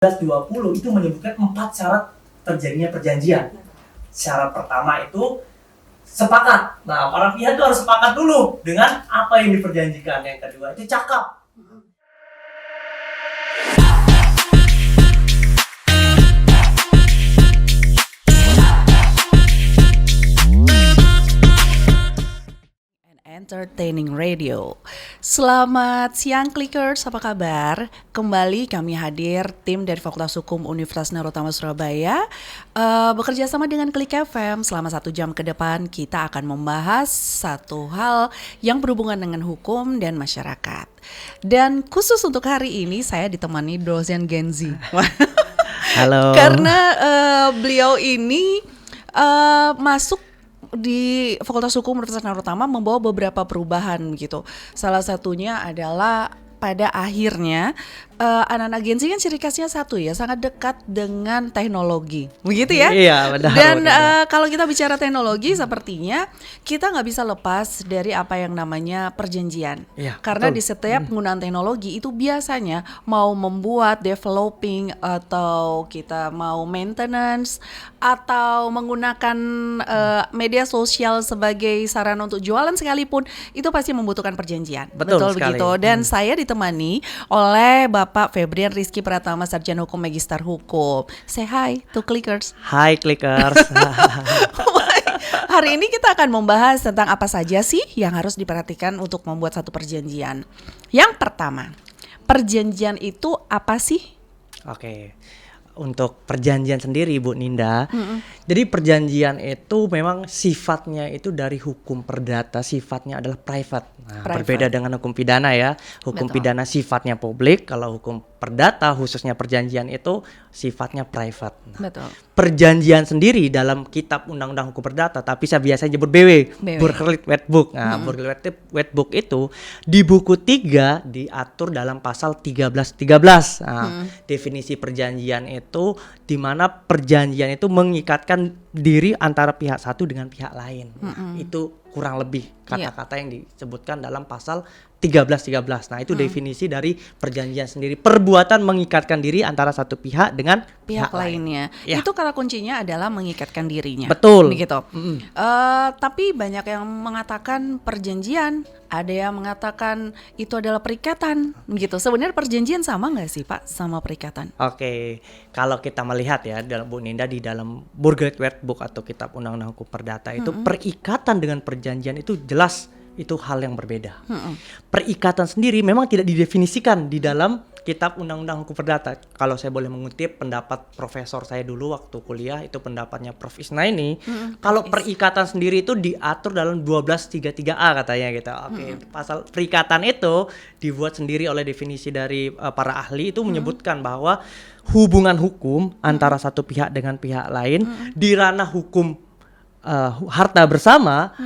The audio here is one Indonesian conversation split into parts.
1920 itu menyebutkan 4 syarat terjadinya perjanjian. Syarat pertama itu sepakat. Nah, para pihak itu harus sepakat dulu dengan apa yang diperjanjikan. Yang kedua itu cakap. Entertaining Radio. Selamat siang Clickers, apa kabar? Kembali kami hadir tim dari Fakultas Hukum Universitas Nurutama Surabaya bekerja sama dengan Klik FM. Selama 1 jam ke depan kita akan membahas satu hal yang berhubungan dengan hukum dan masyarakat. Dan khusus untuk hari ini saya ditemani dosen Genzi. Halo. Karena beliau ini masuk di Fakultas Hukum Universitas Nurutama membawa beberapa perubahan gitu. Salah satunya adalah pada akhirnya anak-anak Genzi kan ciri khasnya satu ya, sangat dekat dengan teknologi, begitu ya? Iya, benar. Dan kalau kita bicara teknologi, sepertinya kita nggak bisa lepas dari apa yang namanya perjanjian. Iya, Karena betul. di setiap penggunaan teknologi itu biasanya mau membuat developing atau kita mau maintenance atau menggunakan media sosial sebagai sarana untuk jualan sekalipun itu pasti membutuhkan perjanjian. Betul sekali. begitu. Dan saya ditemani oleh Bapak Febrian Rizky Pratama, Sarjana Hukum Magister Hukum. Say hi to Clickers. Hai Clickers. Hari ini kita akan membahas tentang apa saja sih yang harus diperhatikan untuk membuat satu perjanjian. Yang pertama, perjanjian itu apa sih? Oke. Untuk perjanjian sendiri Bu Ninda. Jadi perjanjian itu memang sifatnya itu dari hukum perdata, sifatnya adalah private. Nah, berbeda dengan hukum pidana ya. Hukum Betul. pidana sifatnya publik, kalau hukum perdata khususnya perjanjian itu sifatnya private. Nah, Betul. perjanjian sendiri dalam kitab undang-undang hukum perdata, tapi saya biasanya nyebut BW. Burgerlijk Wet Book. Nah, Burgerlijk Wet Book itu di buku 3 diatur dalam pasal 1313. Nah, definisi perjanjian itu di mana perjanjian itu mengikatkan diri antara pihak satu dengan pihak lain. Nah, itu kurang lebih kata-kata yang disebutkan dalam pasal 1313. Nah, itu definisi dari perjanjian sendiri. Perbuatan mengikatkan diri antara satu pihak dengan Pihak lainnya. Ya. Itu kata kuncinya adalah mengikatkan dirinya. Betul. Begitu. Tapi banyak yang mengatakan perjanjian, ada yang mengatakan itu adalah perikatan, gitu. Sebenarnya perjanjian sama nggak sih Pak sama perikatan? Oke, kalau kita melihat ya dalam Bu Ninda di dalam Burgerlijk Wet Book atau kitab undang-undang hukum perdata itu perikatan dengan perjanjian itu jelas itu hal yang berbeda. Perikatan sendiri memang tidak didefinisikan di dalam kitab undang-undang hukum perdata. Kalau saya boleh mengutip pendapat profesor saya dulu waktu kuliah, itu pendapatnya Prof. Isnaini. Kalau perikatan sendiri itu diatur dalam 1233A katanya gitu. Oke, pasal perikatan itu dibuat sendiri oleh definisi dari para ahli itu menyebutkan bahwa hubungan hukum antara satu pihak dengan pihak lain di ranah hukum harta bersama,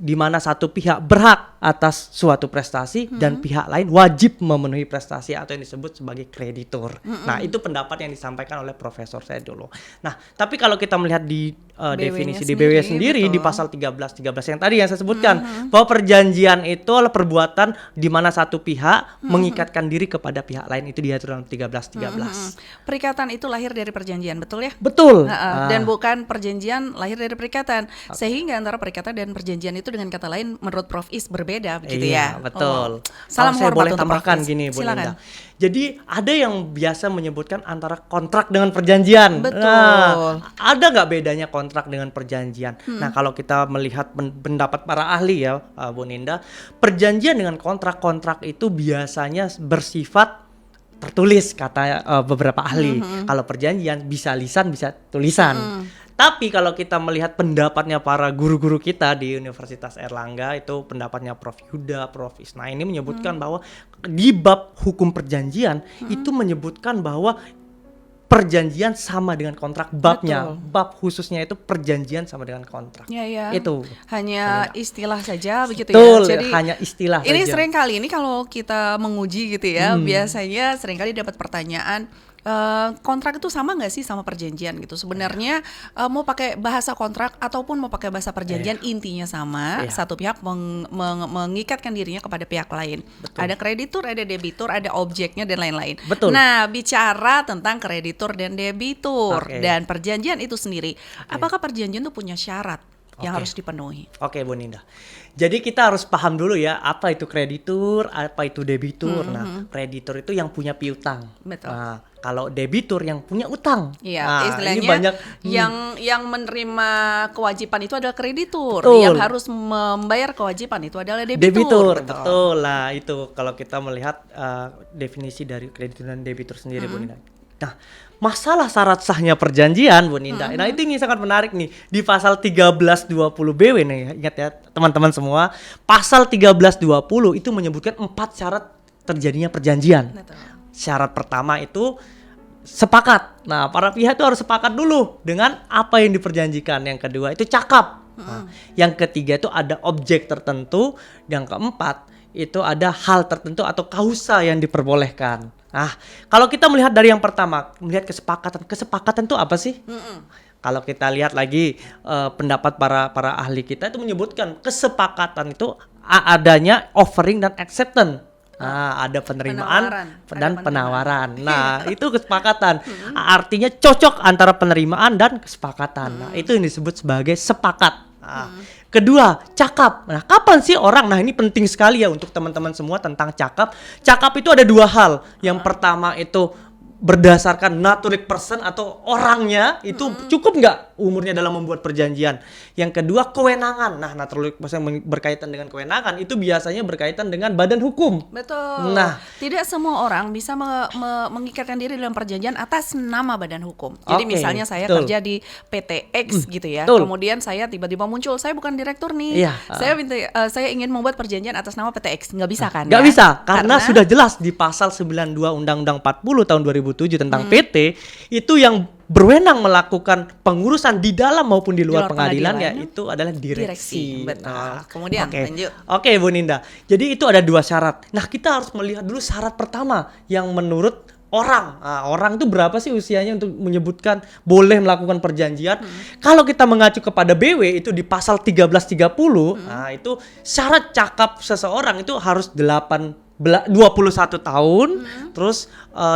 di mana satu pihak berhak atas suatu prestasi dan pihak lain wajib memenuhi prestasi atau yang disebut sebagai kreditur. Nah, itu pendapat yang disampaikan oleh profesor saya dulu. Nah, tapi kalau kita melihat di definisi di BW sendiri di pasal 1313 yang tadi yang saya sebutkan bahwa perjanjian itu adalah perbuatan di mana satu pihak mengikatkan diri kepada pihak lain, itu diatur dalam 1313. Perikatan itu lahir dari perjanjian, betul ya? Betul. Dan bukan perjanjian lahir dari perikatan. Sehingga antara perikatan dan perjanjian itu dengan kata lain menurut Prof. Is berbeda begitu Iya, ya. betul. Salam Kalau saya hormat boleh untuk tambahkan Prof. Is. gini Bu Silakan. Linda. Jadi ada yang biasa menyebutkan antara kontrak dengan perjanjian. Betul. Nah, ada nggak bedanya kontrak dengan perjanjian? Nah, kalau kita melihat pendapat para ahli ya Bu Ninda, perjanjian dengan kontrak itu biasanya bersifat tertulis kata beberapa ahli. Kalau perjanjian bisa lisan bisa tulisan. Tapi kalau kita melihat pendapatnya para guru-guru kita di Universitas Erlangga, itu pendapatnya Prof. Yuda, Prof. Isna ini menyebutkan bahwa di bab hukum perjanjian itu menyebutkan bahwa perjanjian sama dengan kontrak babnya. Betul. Bab khususnya itu perjanjian sama dengan kontrak. Ya. Itu. Hanya istilah saja begitu Betul, ya. Jadi hanya istilah ini saja. sering kali ini kalau kita menguji gitu ya, biasanya sering kali dapat pertanyaan, kontrak itu sama nggak sih sama perjanjian gitu? Sebenarnya mau pakai bahasa kontrak ataupun mau pakai bahasa perjanjian intinya sama. Iya. Satu pihak mengikatkan dirinya kepada pihak lain. Ada kreditur, ada debitur, ada objeknya dan lain-lain. Betul. Nah, bicara tentang kreditur dan debitur Oke. dan perjanjian itu sendiri, apakah perjanjian itu punya syarat yang Oke. harus dipenuhi? Oke, Bu Ninda. Jadi kita harus paham dulu ya, apa itu kreditur, apa itu debitur. Nah, kreditur itu yang punya piutang. Betul. Nah, kalau debitur yang punya utang. Iya, Nah, istilahnya ini banyak yang menerima kewajiban itu adalah kreditur, Betul. yang harus membayar kewajiban itu adalah debitur. debitur. Betul lah itu kalau kita melihat definisi dari kreditur dan debitur sendiri, Bu Ninda. Nah, masalah syarat sahnya perjanjian, Bu Ninda. Nah, itu ini sangat menarik nih. Di pasal 1320 BW nih, ingat ya teman-teman semua. Pasal 1320 itu menyebutkan 4 syarat terjadinya perjanjian. Betul. Syarat pertama itu sepakat. Nah, para pihak itu harus sepakat dulu dengan apa yang diperjanjikan. Yang kedua itu cakap. Nah, yang ketiga itu ada objek tertentu. Yang keempat itu ada hal tertentu atau kausa yang diperbolehkan. Nah, kalau kita melihat dari yang pertama, melihat kesepakatan. Kesepakatan itu apa sih? Kalau kita lihat lagi pendapat para ahli kita itu menyebutkan kesepakatan itu adanya offering dan acceptance. Nah, ada penerimaan dan penawaran. Nah, itu kesepakatan. Artinya cocok antara penerimaan dan kesepakatan. Nah, itu yang disebut sebagai sepakat. Nah, kedua, cakap. Nah, kapan sih orang? Nah, ini penting sekali ya untuk teman-teman semua tentang cakap. Cakap itu ada dua hal. Yang pertama itu berdasarkan natural person atau orangnya itu cukup nggak umurnya dalam membuat perjanjian. Yang kedua kewenangan. Nah, natural person berkaitan dengan kewenangan itu biasanya berkaitan dengan badan hukum. Betul. Nah. Tidak semua orang bisa mengikatkan diri dalam perjanjian atas nama badan hukum. Jadi Oke, misalnya saya betul. kerja di PT X gitu ya. betul. Kemudian saya tiba-tiba muncul, saya bukan direktur nih. Iya. Saya ingin membuat perjanjian atas nama PT X. Nggak bisa kan? Nggak ya? bisa karena sudah jelas di pasal 92 Undang-Undang 40 tahun 2007 tentang PT itu yang berwenang melakukan pengurusan di dalam maupun di luar pengadilan yaitu adalah direksi. Betul. Nah, Kemudian oke. lanjut. Oke, Bu Ninda. Jadi itu ada dua syarat. Nah, kita harus melihat dulu syarat pertama yang menurut orang. Nah, orang itu berapa sih usianya untuk menyebutkan boleh melakukan perjanjian? Kalau kita mengacu kepada BW itu di pasal 1330, nah itu syarat cakap seseorang itu harus 21 tahun, terus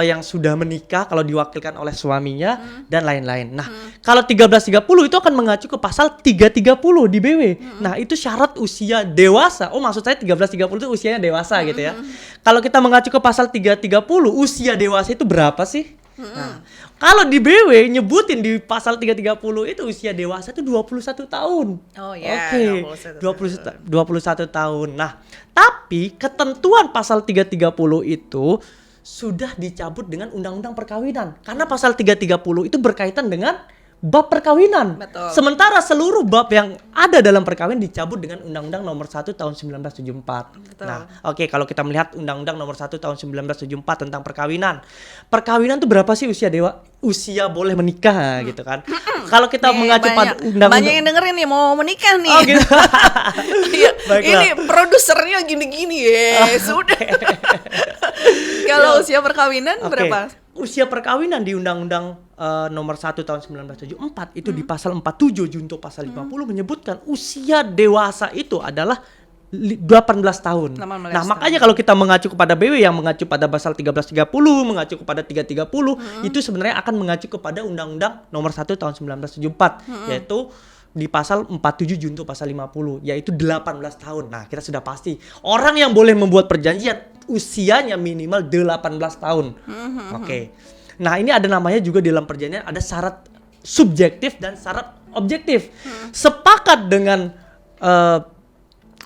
yang sudah menikah kalau diwakilkan oleh suaminya dan lain-lain. Nah, kalau 1330 itu akan mengacu ke pasal 330 di BW. Nah, itu syarat usia dewasa. Oh, maksud saya 1330 itu usianya dewasa gitu ya. Kalau kita mengacu ke pasal 330, usia dewasa itu berapa sih? Nah, kalau di BW nyebutin di pasal 330 itu usia dewasa itu 21 tahun. Oh ya, Oke, 21 tahun. Nah, tapi ketentuan pasal 330 itu sudah dicabut dengan undang-undang perkawinan. Karena pasal 330 itu berkaitan dengan bab perkawinan. Betul. Sementara seluruh bab yang ada dalam perkawinan dicabut dengan Undang-Undang Nomor 1 Tahun 1974. Betul. Nah, oke, kalau kita melihat Undang-Undang Nomor 1 Tahun 1974 tentang perkawinan. Perkawinan itu berapa sih usia boleh menikah gitu kan? Kalau kita Nih, mengacu pada undang-undang, banyak yang dengerin nih mau menikah nih. Oh, gitu. Iya, Baiklah. ini produsernya gini-gini ya. Sudah. Kalau usia perkawinan Oke. berapa? Usia perkawinan di Undang-Undang Nomor 1 Tahun 1974 itu di pasal 47 junto pasal 50 menyebutkan usia dewasa itu adalah 18 tahun. 18 Nah, makanya kalau kita mengacu kepada BW yang mengacu pada pasal 1330, mengacu kepada 330, itu sebenarnya akan mengacu kepada Undang-Undang Nomor 1 Tahun 1974, yaitu di pasal 47 junto pasal 50, yaitu 18 tahun. Nah, kita sudah pasti orang yang boleh membuat perjanjian usianya minimal 18 tahun. Oke. Nah, ini ada namanya juga di dalam perjanjian ada syarat subjektif dan syarat objektif. Sepakat dengan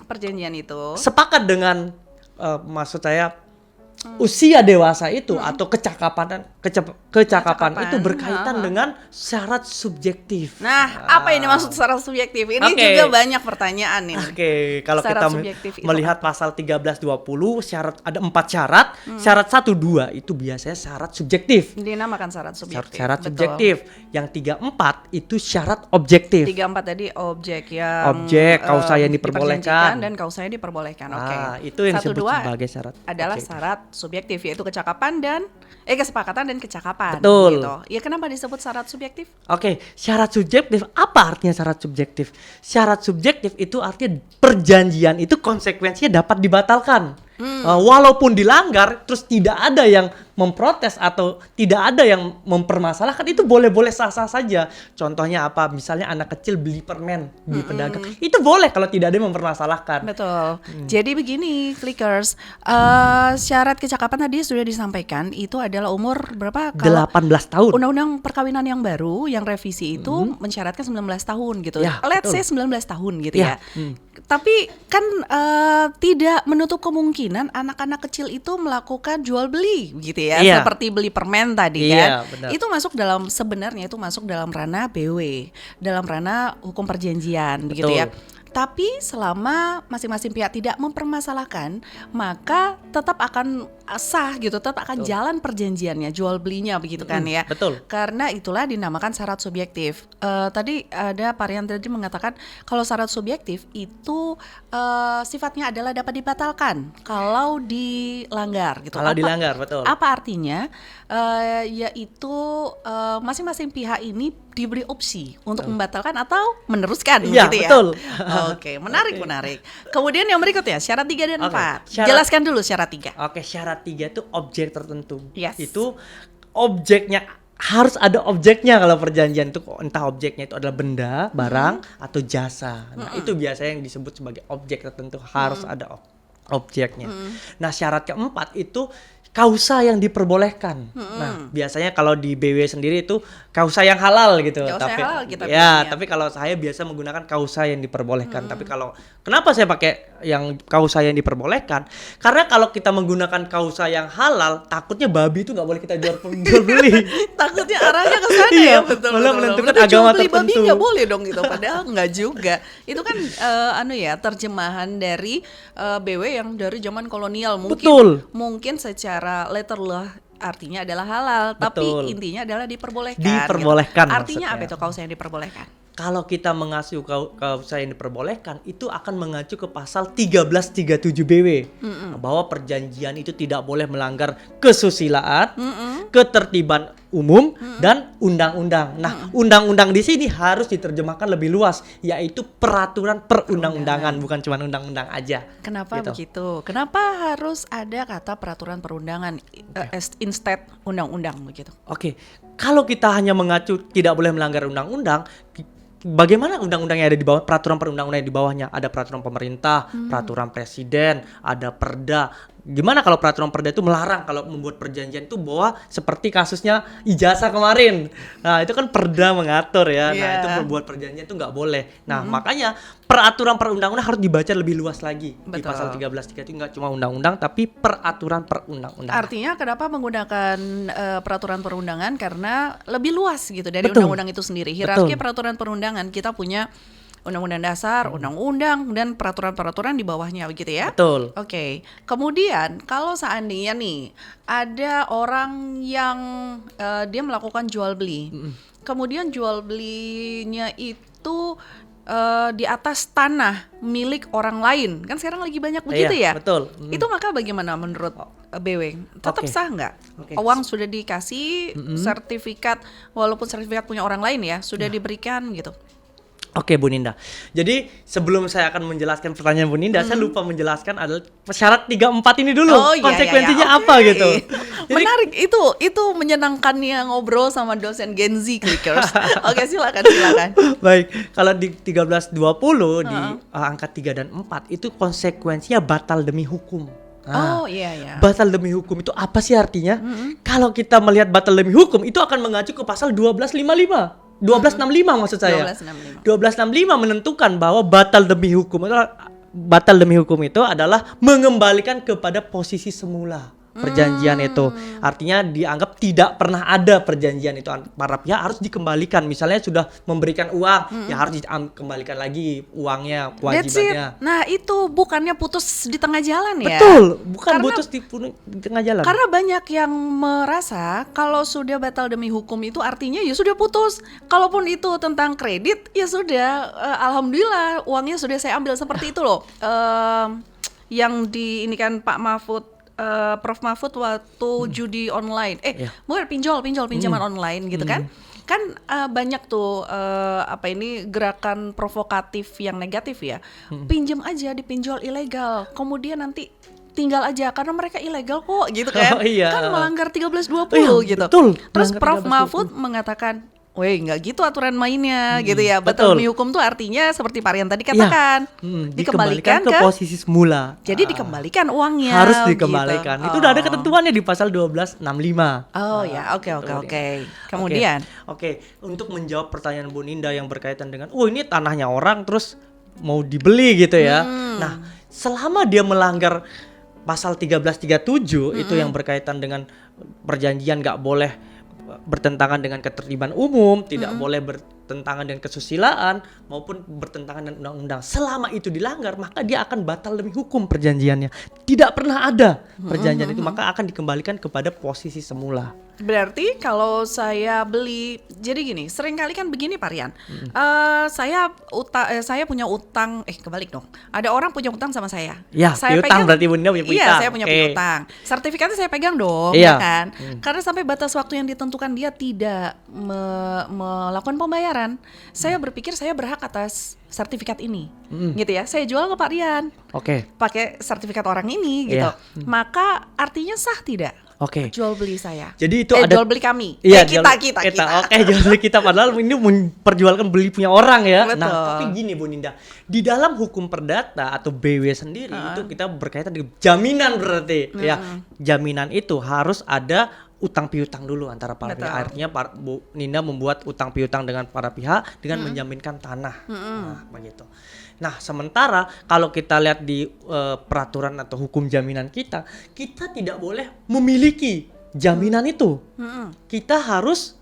Perjanjian itu. sepakat dengan maksud saya usia dewasa itu atau kecakapan itu berkaitan dengan syarat subjektif. Nah, apa ini maksud syarat subjektif? Ini Oke. juga banyak pertanyaan ini. Oke, kalau Syarat kita subjektif itu melihat pasal 1320 syarat ada 4 syarat. Syarat 1 2 itu biasanya syarat subjektif. Dinamakan syarat subjektif. Syarat Betul. subjektif. Yang 34 itu syarat objektif. 34 tadi objek yang Objek, kausa yang diperbolehkan. diperjanjikan dan kausa yang diperbolehkan. Oke. Ah, itu yang Satu, disebut dua sebagai syarat adalah objektif. syarat syarat subjektif, yaitu kesepakatan dan kecakapan. Betul. Gitu. Ya kenapa disebut syarat subjektif? Oke, syarat subjektif, apa artinya syarat subjektif? Syarat subjektif itu artinya perjanjian itu konsekuensinya dapat dibatalkan. Walaupun dilanggar, terus tidak ada yang memprotes atau tidak ada yang mempermasalahkan, itu boleh-boleh sah-sah saja. Contohnya apa? Misalnya anak kecil beli permen di pedagang, itu boleh kalau tidak ada yang mempermasalahkan. Betul. Jadi begini, Clickers, syarat kecakapan tadi sudah disampaikan, itu adalah umur berapa? 18 tahun. Undang-undang perkawinan yang baru, yang revisi itu mensyaratkan 19 tahun gitu. Ya, Let's betul. say 19 tahun gitu Ya. ya. Tapi kan tidak menutup kemungkinan anak-anak kecil itu melakukan jual beli gitu ya, Iya. seperti beli permen tadi Iya, kan. benar. Itu sebenarnya masuk dalam ranah BW, dalam ranah hukum perjanjian begitu Betul. ya. Tapi selama masing-masing pihak tidak mempermasalahkan, maka tetap akan sah gitu, tetap akan jalan perjanjiannya, jual belinya begitu kan ya. betul. Karena itulah dinamakan syarat subjektif. Tadi ada Pak Rian tadi mengatakan kalau syarat subjektif itu sifatnya adalah dapat dibatalkan kalau dilanggar gitu. Kalau dilanggar, betul. Apa artinya? Yaitu masing-masing pihak ini diberi opsi untuk membatalkan atau meneruskan Iya, gitu ya. betul. Oke, menarik. Kemudian yang berikutnya syarat 3 dan Oke, 4. syarat- Jelaskan dulu syarat 3. Oke, syarat 3 itu objek tertentu. Yes. Itu objeknya harus ada objeknya kalau perjanjian itu, entah objeknya itu adalah benda, barang atau jasa. Nah, itu biasanya yang disebut sebagai objek tertentu, harus ada objeknya. Nah, syarat keempat itu kausa yang diperbolehkan. Nah, biasanya kalau di BW sendiri itu kausa yang halal gitu. Kausa yang halal kita ya, bilangnya. tapi kalau saya biasa menggunakan kausa yang diperbolehkan. Tapi kalau kenapa saya pakai yang kausa yang diperbolehkan? Karena kalau kita menggunakan kausa yang halal, takutnya babi itu nggak boleh kita jual beli. Takutnya arahnya ke sana Iya, ya, betul. malah menentukan Berarti agama jual beli babi tertentu. nggak boleh dong gitu, padahal nggak juga. Itu kan terjemahan dari BW yang dari zaman kolonial. Betul. Mungkin secara letter lah artinya adalah halal, Betul. tapi intinya adalah diperbolehkan. Diperbolehkan Gitu. Artinya maksudnya. apa itu kausa yang diperbolehkan? Kalau kita mengacu kausa yang diperbolehkan, itu akan mengacu ke pasal 1337 BW. Bahwa perjanjian itu tidak boleh melanggar kesusilaan, ketertiban umum, dan undang-undang. Nah, undang-undang di sini harus diterjemahkan lebih luas, yaitu peraturan perundang-undangan, bukan cuma undang-undang aja. Kenapa Gitu. begitu? Kenapa harus ada kata peraturan perundangan instead undang-undang begitu? Oke, kalau kita hanya mengacu tidak boleh melanggar undang-undang, bagaimana undang-undang yang ada di bawah, peraturan perundang-undang yang di bawahnya? Ada peraturan pemerintah, peraturan presiden, ada perda. Gimana kalau peraturan perda itu melarang kalau membuat perjanjian itu bahwa seperti kasusnya ijazah kemarin. Nah, itu kan perda mengatur ya. Nah, Iya. itu membuat perjanjian itu nggak boleh. Nah, makanya peraturan perundang-undang harus dibaca lebih luas lagi. Di Betul. pasal 13.3 itu nggak cuma undang-undang, tapi peraturan perundang-undangan. Artinya kenapa menggunakan peraturan perundangan? Karena lebih luas gitu dari Betul. undang-undang itu sendiri. Hierarki Betul. peraturan perundangan kita punya undang-undang dasar, undang-undang, dan peraturan-peraturan di bawahnya begitu ya. Betul. Oke, kemudian kalau seandainya nih ada orang yang dia melakukan jual beli, kemudian jual belinya itu di atas tanah milik orang lain, kan sekarang lagi banyak begitu Iya, ya. betul. Itu maka bagaimana menurut BW? Tetap Oke. sah nggak? Oke. Uang sudah dikasih, sertifikat, walaupun sertifikat punya orang lain ya, sudah diberikan gitu. Oke, Bu Ninda. Jadi sebelum saya akan menjelaskan pertanyaan Bu Ninda, saya lupa menjelaskan adalah syarat 3-4 ini dulu. Oh, iya, Konsekuensinya iya, iya. apa Oke. gitu. Jadi, Menarik, itu menyenangkannya ngobrol sama dosen Gen Z Clickers. Oke, silakan. baik, kalau di 1320 di angka 3 dan 4 itu konsekuensinya batal demi hukum. Nah, Oh iya. batal demi hukum itu apa sih artinya? Kalau kita melihat batal demi hukum itu akan mengacu ke pasal 1265. 1265 maksud saya. 1265 menentukan bahwa batal demi hukum itu adalah mengembalikan kepada posisi semula perjanjian itu. Artinya dianggap tidak pernah ada perjanjian itu, para pihak harus dikembalikan. Misalnya sudah memberikan uang, ya harus dikembalikan lagi uangnya, That's kewajibannya. it. Nah, itu bukannya putus di tengah jalan ya? Betul, bukan Karena- putus di tengah jalan. Karena banyak yang merasa kalau sudah batal demi hukum itu artinya ya sudah putus. Kalaupun itu tentang kredit ya sudah, alhamdulillah uangnya sudah saya ambil seperti itu loh. Yang di ini kan Pak Mahfud Prof Mahfud waktu judi online, Iya. bukan pinjaman online gitu kan? Kan banyak tuh gerakan provokatif yang negatif ya. Pinjam aja di pinjol ilegal, kemudian nanti tinggal aja karena mereka ilegal kok gitu kan. Oh, iya. Kan melanggar 1320 Iya, gitu. betul. Terus Melanggar Prof 1320. Mahfud mengatakan, "Weh, nggak gitu aturan mainnya," gitu ya. betul. Batal hukum tuh artinya seperti Pak Rian tadi katakan, Dikembalikan ke posisi semula. jadi dikembalikan uangnya. Harus gitu. dikembalikan. Itu udah ada Oh. ketentuannya di pasal 1265. Oh ya, oke. Kemudian, Oke, untuk menjawab pertanyaan Bu Ninda yang berkaitan dengan, ini tanahnya orang terus mau dibeli gitu ya. Nah, selama dia melanggar pasal 1337 itu yang berkaitan dengan perjanjian nggak boleh bertentangan dengan ketertiban umum, tidak boleh bertentangan dengan kesusilaan maupun bertentangan dengan undang-undang. Selama itu dilanggar, maka dia akan batal demi hukum perjanjiannya. Tidak pernah ada perjanjian itu, maka akan dikembalikan kepada posisi semula. berarti kalau saya beli, jadi gini, seringkali kan begini Pak Rian, saya punya utang, kebalik dong. Ada orang punya utang sama saya. Ya, Saya piutang berarti Bu Ninda punya piutang. Iya, saya punya Oke. piutang. Sertifikatnya saya pegang dong, Iya. ya kan? Karena sampai batas waktu yang ditentukan dia tidak melakukan pembayaran. Saya berpikir saya berhak atas sertifikat ini, gitu ya. Saya jual ke Pak Rian, Oke. pakai sertifikat orang ini, gitu. Iya. Maka artinya sah tidak? Oke. Jual beli saya. Jadi itu ada jual beli kami. Iya, kita. Oke, jual beli kita, padahal ini memperjualkan beli punya orang ya. Betul. Nah, tapi gini Bu Ninda, di dalam hukum perdata atau BW sendiri itu kita berkaitan dengan jaminan berarti ya. Jaminan itu harus ada utang piutang dulu antara para Betul. pihak. Artinya Bu Ninda membuat utang piutang dengan para pihak dengan menjaminkan tanah. Nah, begitu. Nah, sementara kalau kita lihat di peraturan atau hukum jaminan kita tidak boleh memiliki jaminan itu. Kita harus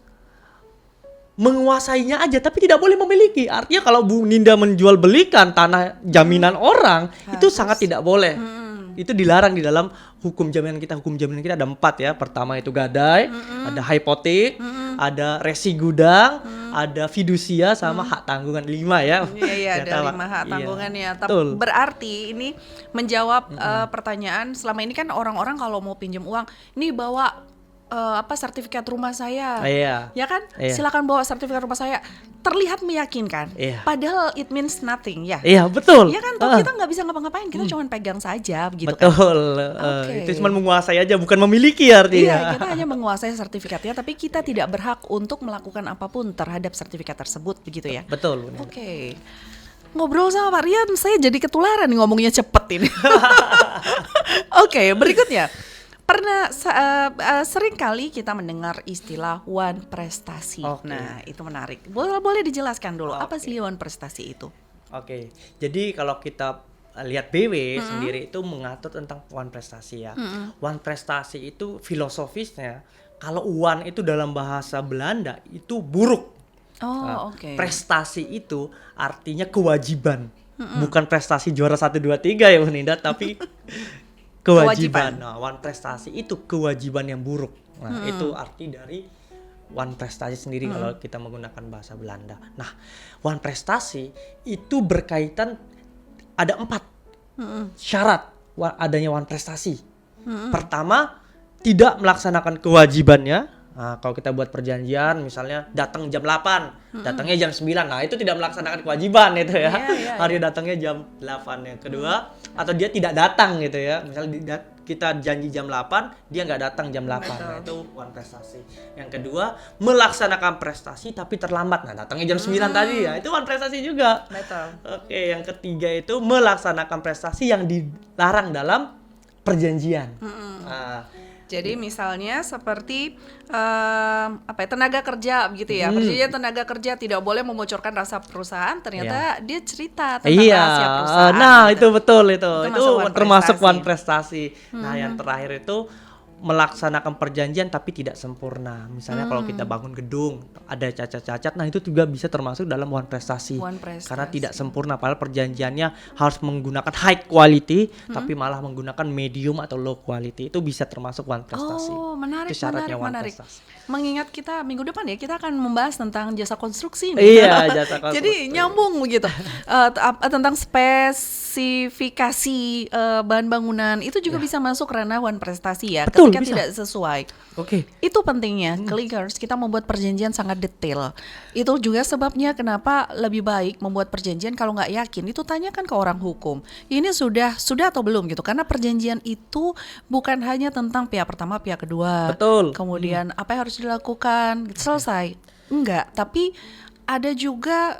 menguasainya aja, tapi tidak boleh memiliki. Artinya kalau Bu Ninda menjual belikan tanah jaminan orang, itu sangat tidak boleh. Itu dilarang di dalam hukum jaminan kita. Hukum jaminan kita ada 4 ya. Pertama itu gadai, ada hipotek, ada resi gudang, ada fidusia sama hak tanggungan 5 ya. Iya, Ternyata, ada 5 Pak. hak Iya. tanggungannya. Betul. Berarti ini menjawab pertanyaan selama ini kan orang-orang kalau mau pinjam uang, ini bawa sertifikat rumah saya. Iya. Ya kan? Iya. Silakan bawa sertifikat rumah saya. Terlihat meyakinkan. Iya. Padahal it means nothing ya. Iya, betul. Ya kan, toh kita nggak bisa ngapa-ngapain, kita cuma pegang saja gitu kan. Betul. Oke. Itu cuma menguasai aja, bukan memiliki artinya. Iya, kita hanya menguasai sertifikatnya, tapi kita tidak berhak untuk melakukan apapun terhadap sertifikat tersebut, begitu ya. Betul. Bu Ninda. Oke. Ngobrol sama Pak Rian, saya jadi ketularan nih ngomongnya cepet ini. Oke, berikutnya. Pernah sering kali kita mendengar istilah one prestasi. Oke. Nah, itu menarik. Boleh dijelaskan dulu apa sih one prestasi itu? Oke, jadi kalau kita lihat BW sendiri itu mengatur tentang one prestasi ya. One prestasi itu filosofisnya, kalau one itu dalam bahasa Belanda itu buruk. Oh, oke. Prestasi itu artinya kewajiban, bukan prestasi juara 1, 2, 3 ya Bu Ninda, tapi kewajiban. Nah, one prestasi itu kewajiban yang buruk. Nah, itu arti dari one prestasi sendiri kalau kita menggunakan bahasa Belanda. Nah, one prestasi itu berkaitan ada 4 syarat adanya one prestasi. Pertama, tidak melaksanakan kewajibannya. Nah, kalau kita buat perjanjian misalnya datang jam 8, datangnya jam 9. Nah, itu tidak melaksanakan kewajiban itu ya. Hari datangnya jam 8. Yang kedua, atau dia tidak datang gitu ya. Misalnya kita janji jam 8, dia nggak datang jam 8. Nah, itu one prestasi. Yang kedua, melaksanakan prestasi tapi terlambat. Nah, datangnya jam 9 tadi ya. Itu one prestasi juga. Betul. Oke, yang ketiga itu melaksanakan prestasi yang dilarang dalam perjanjian. Nah, Jadi misalnya seperti tenaga kerja begitu ya. Perjanjian tenaga kerja tidak boleh membocorkan rahasia perusahaan. Ternyata dia cerita tentang rahasia perusahaan. Nah gitu. itu betul itu masuk one termasuk prestasi. one prestasi. Nah yang terakhir itu melaksanakan perjanjian tapi tidak sempurna. Misalnya kalau kita bangun gedung ada cacat-cacat, nah itu juga bisa termasuk dalam one prestasi. Karena tidak sempurna, padahal perjanjiannya harus menggunakan high quality tapi malah menggunakan medium atau low quality. Itu bisa termasuk one prestasi. Oh, menarik, Itu syaratnya one menarik. prestasi. Mengingat kita minggu depan ya kita akan membahas tentang jasa konstruksi nih. Iya, jasa konstruksi. Jadi nyambung begitu. Tentang spesifikasi bahan bangunan itu juga bisa masuk ranah one prestasi ya. Betul, ketika bisa. tidak sesuai. Oke. Itu pentingnya, clickers, kita membuat perjanjian sangat detail. Itu juga sebabnya kenapa lebih baik membuat perjanjian kalau nggak yakin, itu tanyakan ke orang hukum. Ini sudah atau belum gitu. Karena perjanjian itu bukan hanya tentang pihak pertama, pihak kedua. Betul. Kemudian apa yang harus dilakukan, selesai. Enggak, tapi ada juga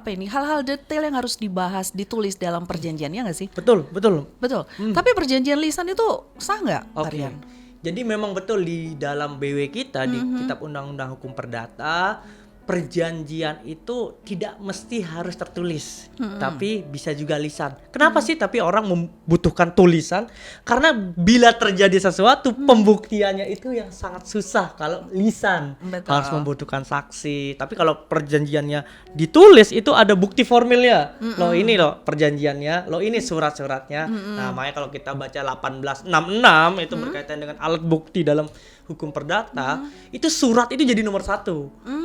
hal-hal detail yang harus dibahas, ditulis dalam perjanjian, ya nggak sih? Betul. Betul. Tapi perjanjian lisan itu sah nggak, Oke. Marian? Jadi memang betul di dalam BW kita di Kitab Undang-Undang Hukum Perdata, perjanjian itu tidak mesti harus tertulis, tapi bisa juga lisan. Kenapa sih tapi orang membutuhkan tulisan? Karena bila terjadi sesuatu, pembuktiannya itu yang sangat susah kalau lisan. Betul. Harus membutuhkan saksi. Tapi kalau perjanjiannya ditulis itu ada bukti formilnya. Loh ini loh perjanjiannya, loh ini surat-suratnya. Nah, makanya kalau kita baca 1866 itu berkaitan dengan alat bukti dalam hukum perdata, itu surat itu jadi nomor 1.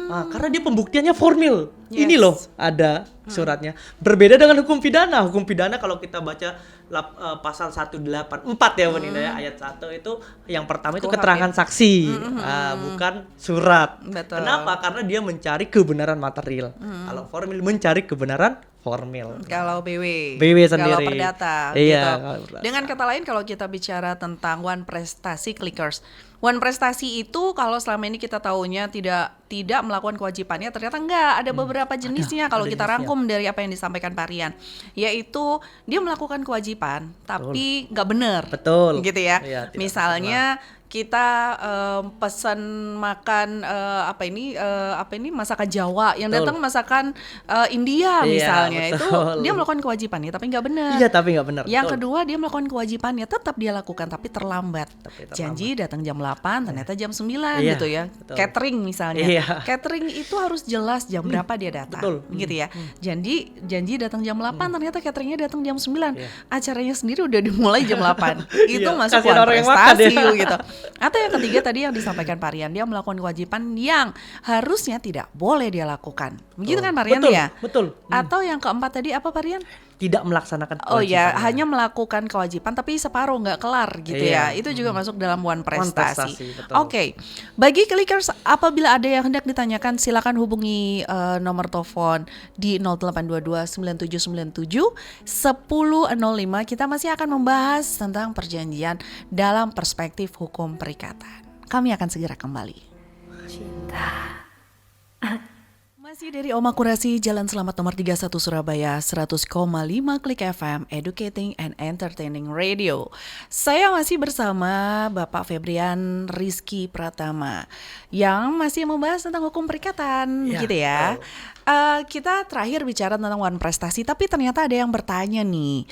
Nah, karena dia pembuktiannya formil. Yes. Ini loh ada suratnya. Berbeda dengan hukum pidana. Hukum pidana kalau kita baca pasal 184 ya Bu Ninda ya, ayat 1 itu yang pertama itu Kuhap keterangan ya. saksi, bukan surat. Betul. Kenapa? Karena dia mencari kebenaran material. Kalau formil mencari kebenaran formil. Kalau BW sendiri. kalau perdata Iya, gitu. kalau perdata. Dengan kata lain kalau kita bicara tentang one prestasi, clickers, one prestasi itu kalau selama ini kita tahunya tidak melakukan kewajibannya, ternyata enggak, ada beberapa jenisnya kalau ada kita jenisnya. rangkum dari apa yang disampaikan Pak Rian, yaitu dia melakukan kewajiban tapi nggak benar. Betul. Gitu ya. Iya, tidak Misalnya kita pesan makan masakan Jawa yang Betul. datang masakan India Iya, misalnya, itu betul. dia melakukan kewajibannya tapi nggak benar. Iya, tapi nggak benar. Yang betul. kedua dia melakukan kewajibannya tetap dia lakukan tapi terlambat. Tapi terlambat. Janji datang jam 8 ternyata jam 9 Iya, gitu ya. betul. Catering misalnya. Iya. Catering itu harus jelas jam berapa dia datang. betul. Gitu ya. Janji datang jam 8 ternyata cateringnya datang jam 9. Iya. Acaranya sendiri udah dimulai jam 8. Itu Iya, masuk kasihan one orang yang makan prestasi ya. gitu. Atau yang ketiga tadi yang disampaikan Pak Rian, dia melakukan kewajiban yang harusnya tidak boleh dia lakukan. Begitu kan Pak Rian Betul, ya? betul. Atau yang keempat tadi apa Pak Rian? Tidak melaksanakan Oh ya, kewajibannya. hanya melakukan kewajiban tapi separuh nggak kelar gitu Iya. ya. Itu juga masuk dalam one prestasi. prestasi, betul. Oke. Bagi clickers, apabila ada yang hendak ditanyakan silakan hubungi nomor telepon di 0822 9797 1005. Kita masih akan membahas tentang perjanjian dalam perspektif hukum perikatan. Kami akan segera kembali. Masih dari Oma Kurasi, Jalan Selamat nomor 31 Surabaya, 100,5 Klik FM, Educating and Entertaining Radio. Saya masih bersama Bapak Febrian Rizky Pratama yang masih membahas tentang hukum perikatan, Ya, gitu ya. Kita terakhir bicara tentang one prestasi, tapi ternyata ada yang bertanya nih,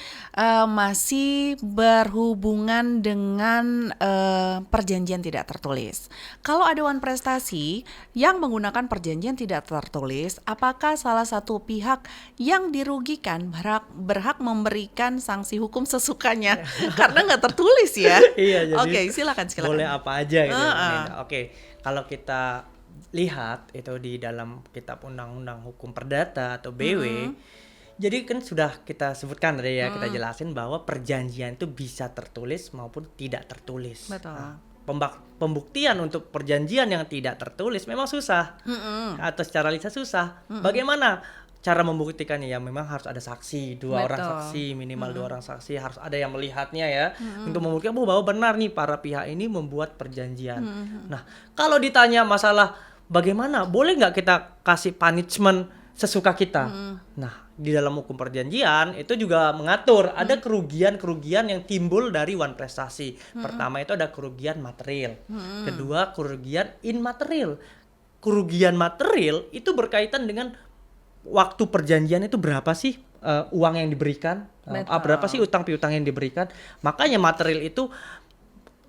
masih berhubungan dengan perjanjian tidak tertulis. Kalau ada one prestasi yang menggunakan perjanjian tidak tertulis, apakah salah satu pihak yang dirugikan berhak memberikan sanksi hukum sesukanya karena nggak tertulis ya? Iya, jadi Oke, silakan. boleh apa aja gitu. Heeh. Oke, kalau kita lihat itu di dalam Kitab Undang-Undang Hukum Perdata atau BW, jadi kan sudah kita sebutkan tadi ya, kita jelasin bahwa perjanjian itu bisa tertulis maupun tidak tertulis. Betul. Nah, pembuktian untuk perjanjian yang tidak tertulis memang susah, atau secara lisan susah. Bagaimana cara membuktikannya? Ya memang harus ada saksi, dua orang Betul. saksi, minimal 2 orang saksi, harus ada yang melihatnya ya, untuk membuktikan bahwa benar nih para pihak ini membuat perjanjian. Nah, kalau ditanya masalah bagaimana, boleh nggak kita kasih punishment sesuka kita? Nah, di dalam hukum perjanjian itu juga mengatur ada kerugian-kerugian yang timbul dari one prestasi. Pertama itu ada kerugian material, kedua kerugian immaterial. Kerugian material itu berkaitan dengan waktu perjanjian itu berapa sih uang yang diberikan, Betul. berapa sih utang piutang yang diberikan. Makanya material itu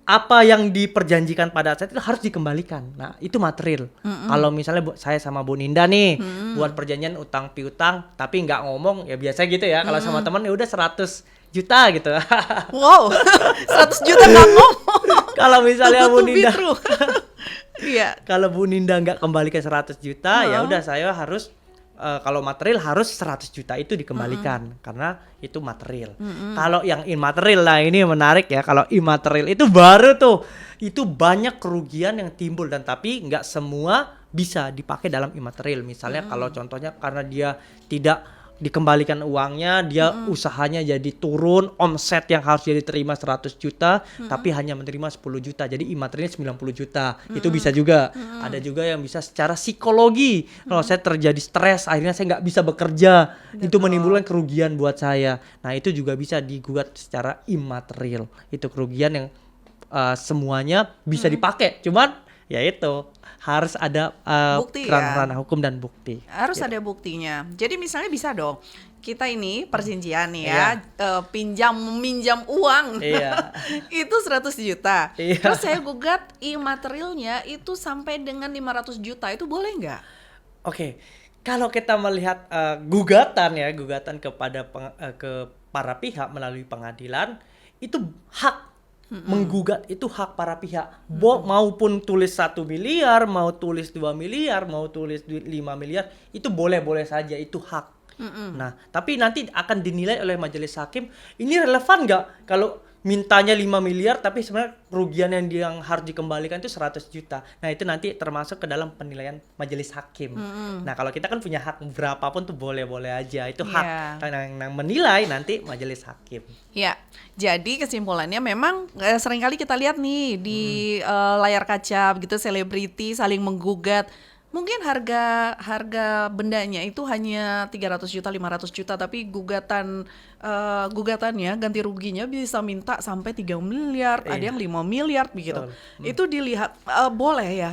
apa yang diperjanjikan pada saat itu harus dikembalikan. Nah, itu material. Kalau misalnya saya sama Bu Ninda nih buat perjanjian utang piutang tapi nggak ngomong, ya biasa gitu ya. Kalau sama teman ya udah 100 juta gitu. Wow, 100 juta nggak ngomong. Kalau misalnya Bu Too good to be Ninda true. Iya. kalau Bu Ninda nggak kembalikan 100 juta, ya udah saya harus kalau material harus 100 juta itu dikembalikan karena itu material. Kalau yang immaterial, nah ini menarik ya. Kalau immaterial itu baru tuh, itu banyak kerugian yang timbul dan tapi nggak semua bisa dipakai dalam immaterial. Misalnya kalau contohnya karena dia tidak dikembalikan uangnya, dia usahanya jadi turun, omset yang harus dia diterima 100 juta tapi hanya menerima 10 juta, jadi imaterialnya 90 juta. Itu bisa juga. Ada juga yang bisa secara psikologi, kalau saya terjadi stres akhirnya saya nggak bisa bekerja, itu menimbulkan kerugian buat saya. Nah itu juga bisa digugat secara imaterial, itu kerugian yang semuanya bisa dipakai, cuman ya itu harus ada Bukti ya. ranah hukum dan bukti. Harus Gitu. ada buktinya. Jadi misalnya bisa dong, kita ini perjanjian nih Iya. ya, meminjam uang. Iya. Itu 100 juta. Iya. Terus saya gugat imaterialnya itu sampai dengan 500 juta. Itu boleh nggak? Oke, kalau kita melihat gugatan kepada ke para pihak melalui pengadilan, itu hak menggugat, itu hak para pihak. Maupun tulis 1 miliar, mau tulis 2 miliar, mau tulis 5 miliar, itu boleh-boleh saja, itu hak. Nah, tapi nanti akan dinilai oleh majelis hakim, ini relevan nggak kalau mintanya 5 miliar tapi sebenarnya kerugian yang harus dikembalikan itu 100 juta. Nah, itu nanti termasuk ke dalam penilaian majelis hakim. Nah, kalau kita kan punya hak berapapun tuh boleh-boleh aja. Itu hak yang menilai nanti majelis hakim. Ya, jadi kesimpulannya memang seringkali kita lihat nih di layar kaca begitu selebriti saling menggugat. Mungkin harga bendanya itu hanya 300 juta, 500 juta, tapi gugatannya ganti ruginya bisa minta sampai 3 miliar, ada yang 5 miliar begitu. Itu dilihat boleh ya,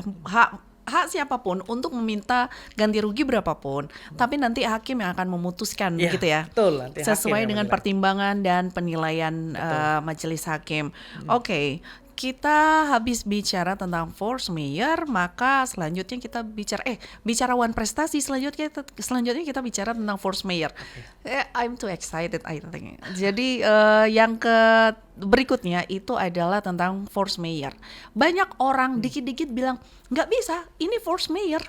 hak siapapun untuk meminta ganti rugi berapapun, tapi nanti hakim yang akan memutuskan gitu ya. Betul, nanti sesuai hakim yang dengan menilai. pertimbangan dan penilaian majelis hakim. Oke. Kita habis bicara tentang force majeure, maka selanjutnya kita bicara one prestasi, selanjutnya kita bicara tentang force majeure. I'm too excited I think. Jadi yang berikutnya itu adalah tentang force majeure. Banyak orang dikit-dikit bilang nggak bisa, ini force majeure.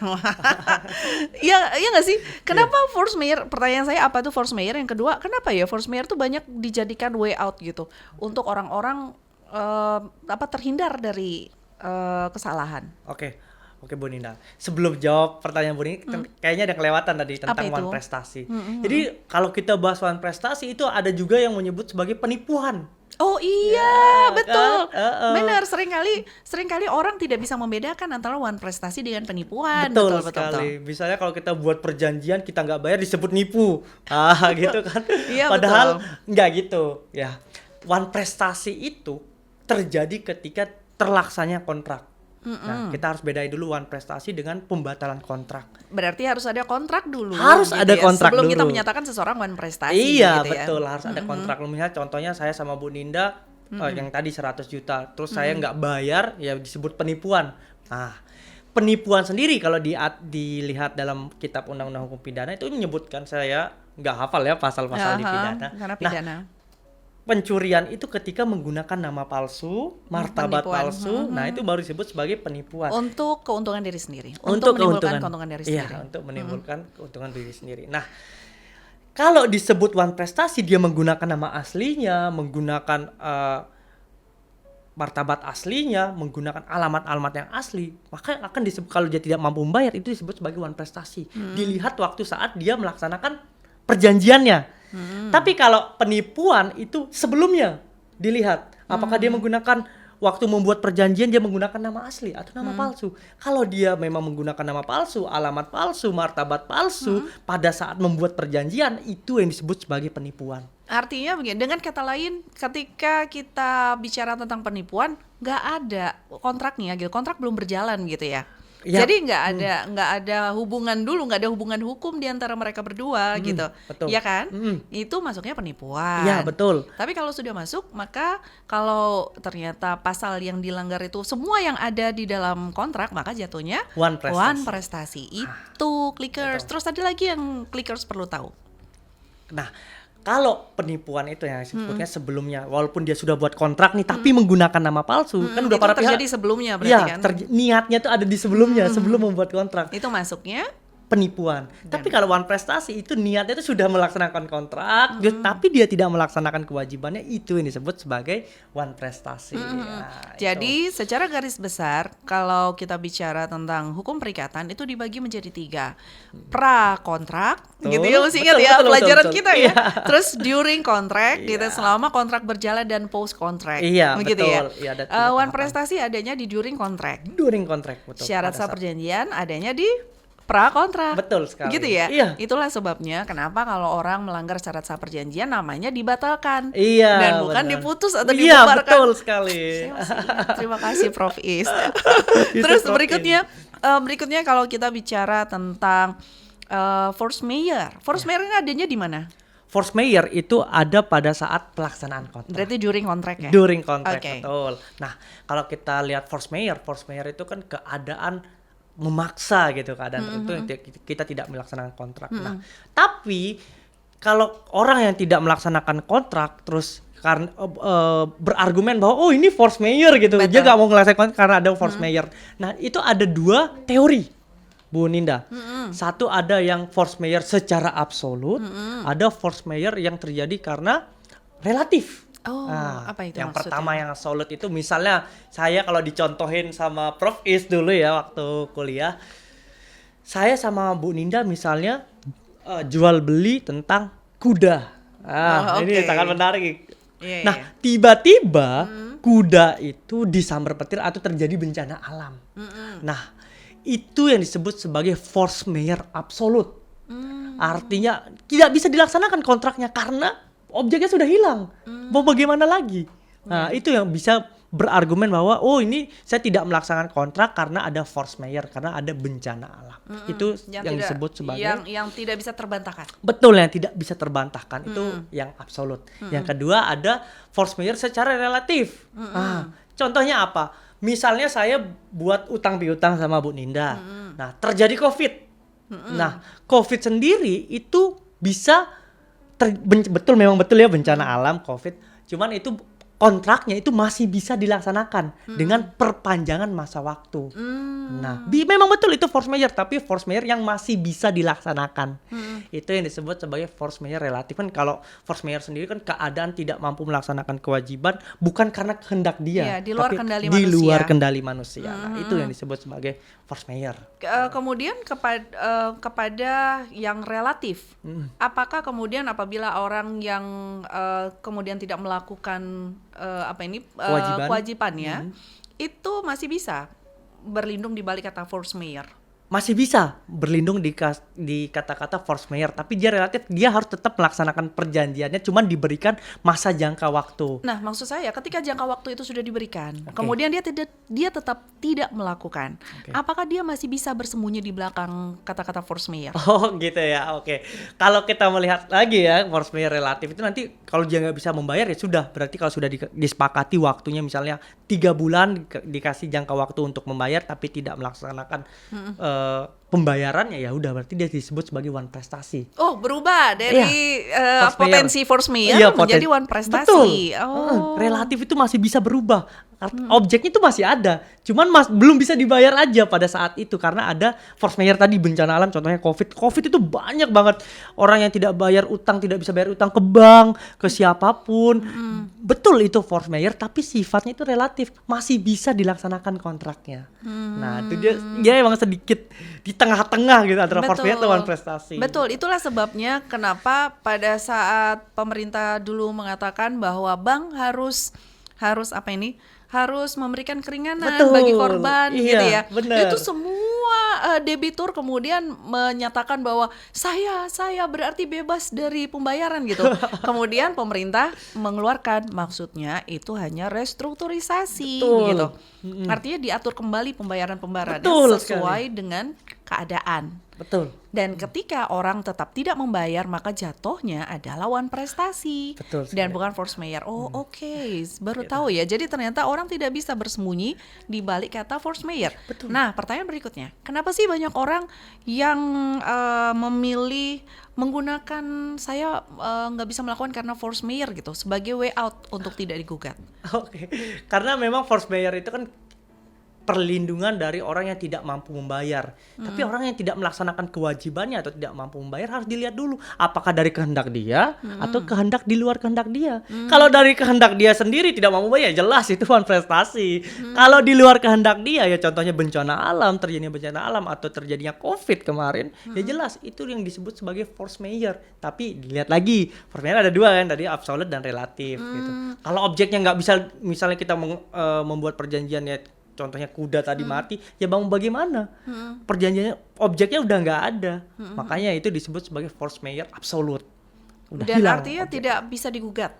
Iya nggak sih? Kenapa force majeure? Pertanyaan saya, apa tuh force majeure? Yang kedua, kenapa ya force majeure tuh banyak dijadikan way out gitu untuk orang-orang terhindar dari kesalahan. Oke, Bu Ninda. Sebelum jawab pertanyaan Bu Ninda, kayaknya ada kelewatan tadi tentang Apa itu? one prestasi. Jadi kalau kita bahas one prestasi itu ada juga yang menyebut sebagai penipuan. Oh iya, Ya, betul. kan? Benar, seringkali orang tidak bisa membedakan antara one prestasi dengan penipuan. Betul sekali. Misalnya kalau kita buat perjanjian kita nggak bayar disebut nipu. Gitu kan. Iya, Padahal betul. nggak gitu. Ya, one prestasi itu terjadi ketika terlaksananya kontrak. Nah, kita harus bedain dulu one prestasi dengan pembatalan kontrak. Berarti harus ada kontrak dulu. Harus gitu ada ya, kontrak sebelum kita dulu. menyatakan seseorang one prestasi. Iya, gitu ya. betul, harus ada kontrak. Misalnya contohnya saya sama Bu Ninda yang tadi 100 juta, terus saya nggak bayar, ya disebut penipuan. Nah, penipuan sendiri kalau dilihat dalam kitab Undang-Undang Hukum Pidana itu menyebutkan, saya nggak hafal ya pasal-pasal di pidana. Karena Nah, pidana. pencurian itu ketika menggunakan nama palsu, martabat Penipuan. palsu, nah itu baru disebut sebagai penipuan. Untuk keuntungan diri sendiri. Untuk menimbulkan keuntungan diri Iya, sendiri. untuk menimbulkan keuntungan diri sendiri. Nah, kalau disebut one prestasi, dia menggunakan nama aslinya, menggunakan martabat aslinya, menggunakan alamat-alamat yang asli, maka akan disebut, kalau dia tidak mampu membayar, itu disebut sebagai one prestasi. Dilihat waktu saat dia melaksanakan perjanjiannya. Tapi kalau penipuan itu sebelumnya dilihat apakah dia menggunakan, waktu membuat perjanjian dia menggunakan nama asli atau nama palsu. Kalau dia memang menggunakan nama palsu, alamat palsu, martabat palsu pada saat membuat perjanjian, itu yang disebut sebagai penipuan. Artinya begini, dengan kata lain, ketika kita bicara tentang penipuan, nggak ada kontraknya gitu, kontrak belum berjalan gitu ya. Ya. Jadi nggak ada hubungan dulu, nggak ada hubungan hukum di antara mereka berdua gitu, betul. ya kan? Mm. Itu masuknya penipuan. Iya, betul. Tapi kalau sudah masuk, maka kalau ternyata pasal yang dilanggar itu semua yang ada di dalam kontrak, maka jatuhnya One prestasi. one prestasi. Itu clickers. Terus ada lagi yang clickers perlu tahu. Nah, kalau penipuan itu yang sebutnya sebelumnya, walaupun dia sudah buat kontrak nih, tapi menggunakan nama palsu, kan udah Itu para terjadi pihak. sebelumnya berarti Iya, kan? niatnya tuh ada di sebelumnya, sebelum membuat kontrak. Itu masuknya Penipuan. Tapi kalau one prestasi itu niatnya itu sudah melaksanakan kontrak, tapi dia tidak melaksanakan kewajibannya, itu yang disebut sebagai one prestasi. Nah, Jadi secara garis besar kalau kita bicara tentang hukum perikatan itu dibagi menjadi 3. Pra kontrak Betul. gitu ya, masih ingat Betul, ya betul, pelajaran betul. kita ya. Iya. Terus during kontrak gitu Iya. selama kontrak berjalan dan post kontrak. Iya, begitu betul. ya. Iya, ada 3 One tahapan. prestasi adanya di during kontrak. During kontrak, betul. Syarat Pada sah saat- perjanjian adanya di pra kontrak. Betul sekali. Gitu ya. Iya. Itulah sebabnya kenapa kalau orang melanggar syarat sah perjanjian namanya dibatalkan. Iya, Dan bukan benar. diputus atau Iya, dibubarkan. betul sekali. Saya masih ingat. Terima kasih Prof. Is. Itu Terus Prof. berikutnya kalau kita bicara tentang force majeure. Force majeure ini adanya di mana? Force majeure itu ada pada saat pelaksanaan kontrak. Berarti during kontrak ya? During kontrak, Oke. betul. Nah, kalau kita lihat force majeure itu kan keadaan memaksa gitu, keadaan tertentu yang kita tidak melaksanakan kontrak. Nah, tapi kalau orang yang tidak melaksanakan kontrak terus karena berargumen bahwa oh ini force majeure gitu, dia Betul. nggak mau ngelaksanakan kontrak karena ada force majeure. Nah, itu ada 2 teori, Bu Ninda. Satu ada yang force majeure secara absolut, ada force majeure yang terjadi karena relatif. Oh, apa itu yang maksudnya? pertama yang absolut itu misalnya saya kalau dicontohin sama Prof. Is dulu ya waktu kuliah, saya sama Bu Ninda misalnya jual beli tentang kuda. Ini oke. sangat menarik. Iya, Nah, iya. tiba-tiba kuda itu disambar petir atau terjadi bencana alam. Nah, itu yang disebut sebagai force majeure absolut. Artinya tidak bisa dilaksanakan kontraknya karena objeknya sudah hilang. Mau bagaimana lagi? Nah, itu yang bisa berargumen bahwa oh ini saya tidak melaksanakan kontrak karena ada force majeure, karena ada bencana alam. Itu yang tidak- disebut sebagai yang tidak bisa terbantahkan. betul, yang tidak bisa terbantahkan. Itu yang absolut. Yang kedua ada force majeure secara relatif. Contohnya apa? Misalnya saya buat utang piutang sama Bu Ninda. Nah, terjadi COVID. Nah, COVID sendiri itu bisa memang betul ya bencana alam COVID. Cuman itu kontraknya itu masih bisa dilaksanakan dengan perpanjangan masa waktu. Nah, memang betul itu force majeure, tapi force majeure yang masih bisa dilaksanakan. Itu yang disebut sebagai force majeure relatif. Kan kalau force majeure sendiri kan keadaan tidak mampu melaksanakan kewajiban bukan karena kehendak dia, Iya, di luar tapi kendali di manusia. luar kendali manusia. Nah, itu yang disebut sebagai force majeure. Kemudian kepada yang relatif, apakah kemudian apabila orang yang kemudian tidak melakukan kewajibannya, itu masih bisa berlindung di balik kata force majeure? Masih bisa berlindung di kata-kata force majeure, tapi dia relatif, dia harus tetap melaksanakan perjanjiannya, cuman diberikan masa jangka waktu. Nah, maksud saya ketika jangka waktu itu sudah diberikan, kemudian dia tetap tidak melakukan, apakah dia masih bisa bersembunyi di belakang kata-kata force majeure? Oh gitu ya, oke. Kalau kita melihat lagi ya force majeure relatif itu nanti kalau dia nggak bisa membayar ya sudah, berarti kalau sudah disepakati waktunya misalnya 3 bulan dikasih jangka waktu untuk membayar tapi tidak melaksanakan pembayarannya, ya udah berarti dia disebut sebagai one prestasi. Oh, berubah dari Force majeure. potensi force majeure Iya, menjadi poten- one prestasi. Betul. Oh. Relatif itu masih bisa berubah. Objeknya itu masih ada, cuman belum bisa dibayar aja pada saat itu karena ada force majeure tadi, bencana alam, contohnya COVID. COVID itu banyak banget orang yang tidak bayar utang, tidak bisa bayar utang ke bank, ke siapapun. Betul itu force majeure, tapi sifatnya itu relatif, masih bisa dilaksanakan kontraknya. Nah, itu dia emang sedikit di tengah-tengah gitu antara force majeure dan one prestasi. Betul, itulah sebabnya kenapa pada saat pemerintah dulu mengatakan bahwa bank harus harus memberikan keringanan Betul. bagi korban Iya, gitu ya. benar. Itu semua debitur kemudian menyatakan bahwa saya berarti bebas dari pembayaran gitu. Kemudian pemerintah mengeluarkan, maksudnya itu hanya restrukturisasi Betul. gitu. Artinya diatur kembali pembayaran-pembayarannya Betul sesuai dengan keadaan. Betul. Dan ketika orang tetap tidak membayar, maka jatuhnya adalah wan prestasi. Betul sekali. Dan bukan force majeure. Oh, oke. Baru tahu ya. Jadi ternyata orang tidak bisa bersembunyi di balik kata force majeure. Nah, pertanyaan berikutnya. Kenapa sih banyak orang yang memilih menggunakan saya nggak bisa melakukan karena force majeure gitu sebagai way out untuk tidak digugat? Oke. Karena memang force majeure itu kan perlindungan dari orang yang tidak mampu membayar. Tapi orang yang tidak melaksanakan kewajibannya atau tidak mampu membayar harus dilihat dulu apakah dari kehendak dia atau kehendak di luar kehendak dia. Kalau dari kehendak dia sendiri tidak mampu bayar, jelas itu wan prestasi. Kalau di luar kehendak dia, ya contohnya bencana alam, terjadinya bencana alam atau terjadinya COVID kemarin, ya jelas itu yang disebut sebagai force majeure. Tapi dilihat lagi, force majeure ada dua kan, tadi absolute dan relatif gitu. Kalau objeknya nggak bisa, misalnya kita membuat perjanjian ya, contohnya kuda tadi mati, ya bang bagaimana? Perjanjiannya, objeknya udah nggak ada. Makanya itu disebut sebagai force majeure absolute. Udah Dan hilang artinya objek. tidak bisa digugat.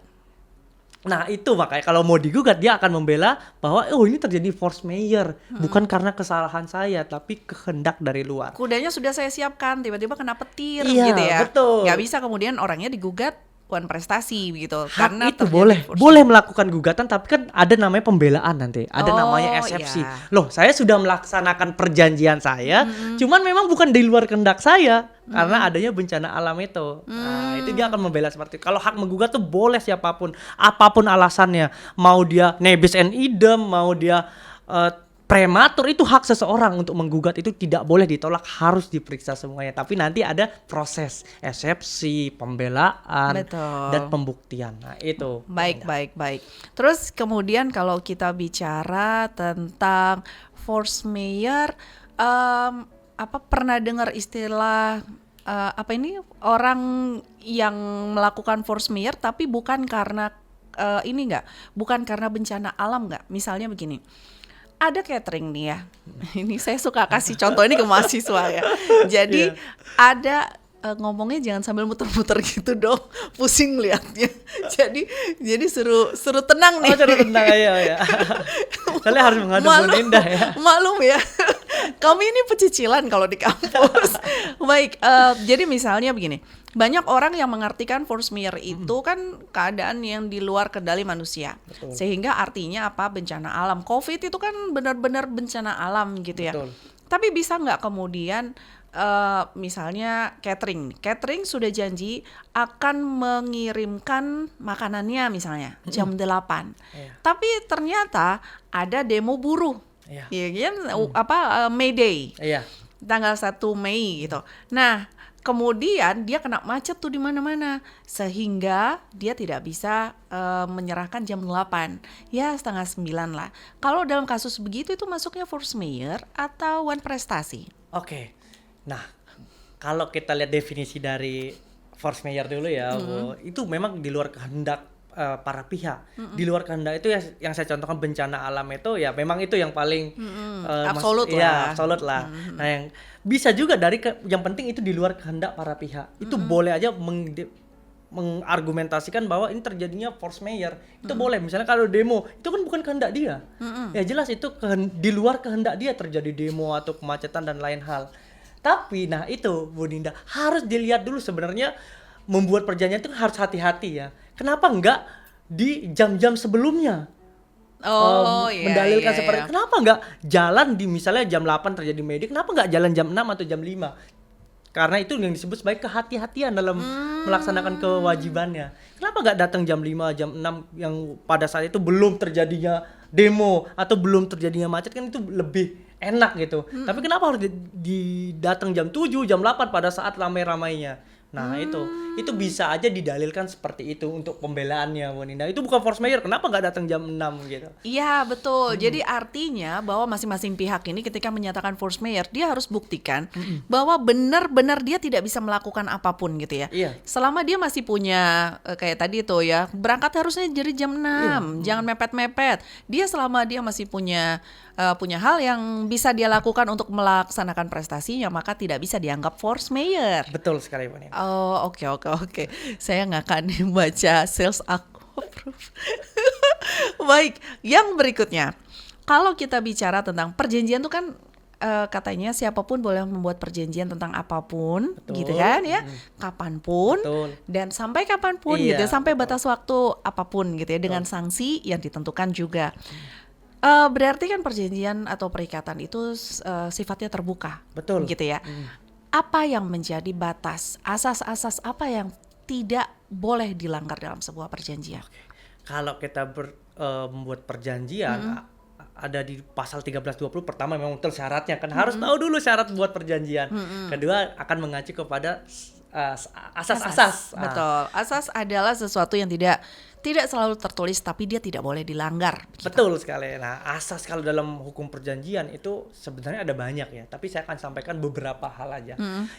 Nah itu makanya kalau mau digugat dia akan membela bahwa oh ini terjadi force majeure, bukan karena kesalahan saya tapi kehendak dari luar. Kudanya sudah saya siapkan, tiba-tiba kena petir Iya, gitu ya. betul. Nggak bisa kemudian orangnya digugat wan prestasi gitu. Hak Karena itu terjadi force boleh melakukan gugatan, tapi kan ada namanya pembelaan nanti, ada Oh, namanya eksepsi. iya. Loh, saya sudah melaksanakan perjanjian saya, cuman memang bukan di luar kehendak saya karena adanya bencana alam itu. Nah, itu dia akan membela seperti itu. Kalau hak menggugat tuh boleh siapapun, apapun alasannya, mau dia nebis and idem, mau dia prematur, itu hak seseorang untuk menggugat, itu tidak boleh ditolak, harus diperiksa semuanya. Tapi nanti ada proses eksepsi, pembelaan, Betul. dan pembuktian. Nah, itu. Baik. Terus kemudian kalau kita bicara tentang force majeure, pernah dengar istilah apa ini, orang yang melakukan force majeure tapi bukan karena bukan karena bencana alam nggak? Misalnya begini. Ada catering nih ya. Ini saya suka kasih contoh ini ke mahasiswa ya. Jadi ada ngomongnya jangan sambil muter-muter gitu dong, pusing liatnya. Jadi suruh tenang nih. Oh, cara tentang ya. Kalian harus menghadap Bu Ninda ya. Maklum ya. Kami ini pecicilan kalau di kampus. Baik, jadi misalnya begini. Banyak orang yang mengartikan force majeure itu kan keadaan yang di luar kendali manusia. Betul. Sehingga artinya apa? Bencana alam. COVID itu kan benar-benar bencana alam gitu ya. Betul. Tapi bisa nggak kemudian misalnya catering sudah janji akan mengirimkan makanannya misalnya jam 8. Iya. Tapi ternyata ada demo buruh. Iya. Ya kan May Day. Iya. Tanggal 1 Mei gitu. Nah, kemudian dia kena macet tuh di mana-mana sehingga dia tidak bisa menyerahkan jam 8. Ya, setengah 9 lah. Kalau dalam kasus begitu itu masuknya force majeure atau wan prestasi? Oke. Nah, kalau kita lihat definisi dari force majeure dulu ya, Bu, itu memang di luar kehendak para pihak. Di luar kehendak itu ya, yang saya contohkan bencana alam itu ya memang itu yang paling Absolut lah. Ya, absolut lah. Nah, yang bisa juga yang penting itu di luar kehendak para pihak. Itu boleh aja mengargumentasikan bahwa ini terjadinya force majeure. Itu boleh. Misalnya kalau demo, itu kan bukan kehendak dia. Ya jelas itu di luar kehendak dia terjadi demo atau kemacetan dan lain hal. Tapi nah itu Bu Ninda harus dilihat dulu sebenarnya membuat perjanjian itu harus hati-hati ya. Kenapa enggak di jam-jam sebelumnya? Mendalilkan seperti kenapa enggak jalan di misalnya jam 8 terjadi medik, kenapa enggak jalan jam 6 atau jam 5? Karena itu yang disebut sebagai kehati-hatian dalam melaksanakan kewajibannya. Kenapa enggak datang jam 5, jam 6 yang pada saat itu belum terjadinya demo atau belum terjadinya macet, kan itu lebih enak gitu. Tapi kenapa harus datang jam 7, jam 8 pada saat ramai-ramainya? Nah, Itu bisa aja didalilkan seperti itu untuk pembelaannya Bu Ninda. Itu bukan force majeure, kenapa nggak datang jam 6 gitu. Iya betul. Jadi artinya bahwa masing-masing pihak ini ketika menyatakan force majeure, dia harus buktikan bahwa benar-benar dia tidak bisa melakukan apapun gitu ya. Iya. Selama dia masih punya kayak tadi tuh ya, berangkat harusnya jadi jam 6, jangan mepet-mepet. Dia selama dia masih punya hal yang bisa dia lakukan untuk melaksanakan prestasinya, maka tidak bisa dianggap force majeure. Betul sekali Bu Ninda. Oh, oke. Saya nggak akan baca sales aku approve. Baik, yang berikutnya. Kalau kita bicara tentang perjanjian itu kan katanya siapapun boleh membuat perjanjian tentang apapun, Betul. gitu kan ya, kapanpun, Betul. dan sampai kapanpun Iya, gitu, sampai betul. batas waktu apapun gitu ya, dengan sanksi yang ditentukan juga. Berarti kan perjanjian atau perikatan itu sifatnya terbuka, Betul. gitu ya. Apa yang menjadi batas, asas-asas apa yang tidak boleh dilanggar dalam sebuah perjanjian? Kalau kita membuat perjanjian ada di pasal 1320 pertama memang betul syaratnya kan harus tahu dulu syarat buat perjanjian. Kedua akan mengacu kepada asas-asas. Betul. Asas adalah sesuatu yang tidak selalu tertulis tapi dia tidak boleh dilanggar. Begitu. Betul sekali. Nah, asas kalau dalam hukum perjanjian itu sebenarnya ada banyak ya, tapi saya akan sampaikan beberapa hal aja.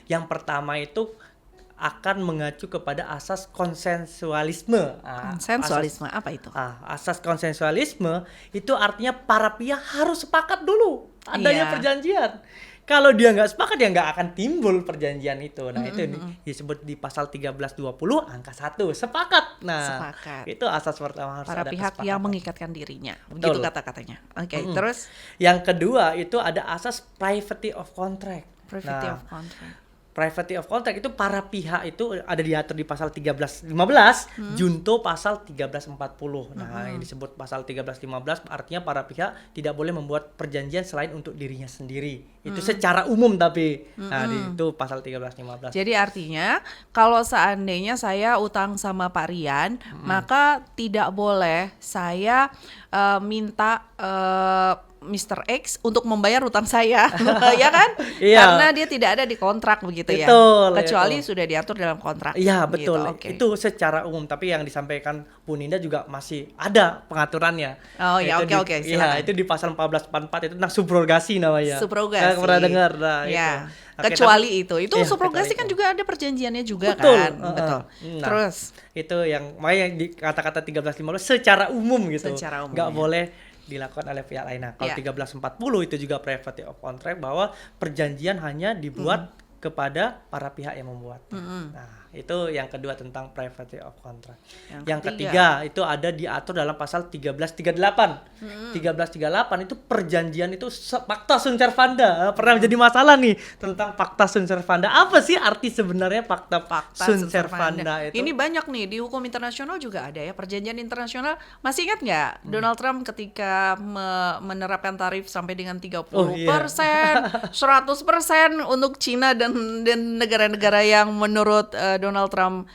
Yang pertama itu akan mengacu kepada asas konsensualisme. Konsensualisme apa itu? Asas konsensualisme itu artinya para pihak harus sepakat dulu adanya Iya. perjanjian. Kalau dia nggak sepakat ya nggak akan timbul perjanjian itu. Nah itu disebut di pasal 1320 angka 1 sepakat. Nah Sepakat. itu asas pertama harus Para ada pihak kesepakatan. yang mengikatkan dirinya. Begitu Betul. kata-katanya. Oke, terus Yang kedua itu ada asas privacy of contract. privity Nah, of contract. Privacy of contract itu para pihak itu ada diatur di pasal 1315, junto pasal 1340. Nah, yang disebut pasal 1315 artinya para pihak tidak boleh membuat perjanjian selain untuk dirinya sendiri. Itu secara umum tapi. Nah, itu pasal 1315. Jadi artinya kalau seandainya saya utang sama Pak Rian, maka tidak boleh saya minta Mr. X untuk membayar utang saya, ya kan? Iya. Karena dia tidak ada di kontrak begitu ya. Betul, Kecuali betul. sudah diatur dalam kontrak. Iya betul, Gitu, oke. itu secara umum. Tapi yang disampaikan Bu Ninda juga masih ada pengaturannya. Oh ya, Itu oke, Iya, silakan. itu di pasal 1444 itu tentang subrogasi namanya. Subrogasi. Saya pernah dengar. Nah, Ya. itu. Oke, Kecuali tapi- itu Iya, subrogasi kecuali kan itu. juga ada perjanjiannya juga Betul, kan. heeh. Betul. Nah, Terus itu yang makanya di kata-kata 1315 secara umum gitu. Secara umum, Nggak ya. boleh dilakukan oleh pihak lain. Nah, kalau Ya. 1340 itu juga privacy of contract bahwa perjanjian hanya dibuat kepada para pihak yang membuat. Nah, itu yang kedua tentang privacy of contract. Yang ketiga itu ada diatur dalam pasal 1338. 1338 itu perjanjian itu Pacta sunt servanda. Pernah menjadi masalah nih tentang Pacta sunt servanda. Apa sih arti sebenarnya Pacta sunt servanda itu? Ini banyak nih di hukum internasional juga ada ya, perjanjian internasional. Masih ingat nggak Donald Trump ketika menerapkan tarif sampai dengan 30%, 100% untuk Cina dan negara-negara yang menurut Donald Trump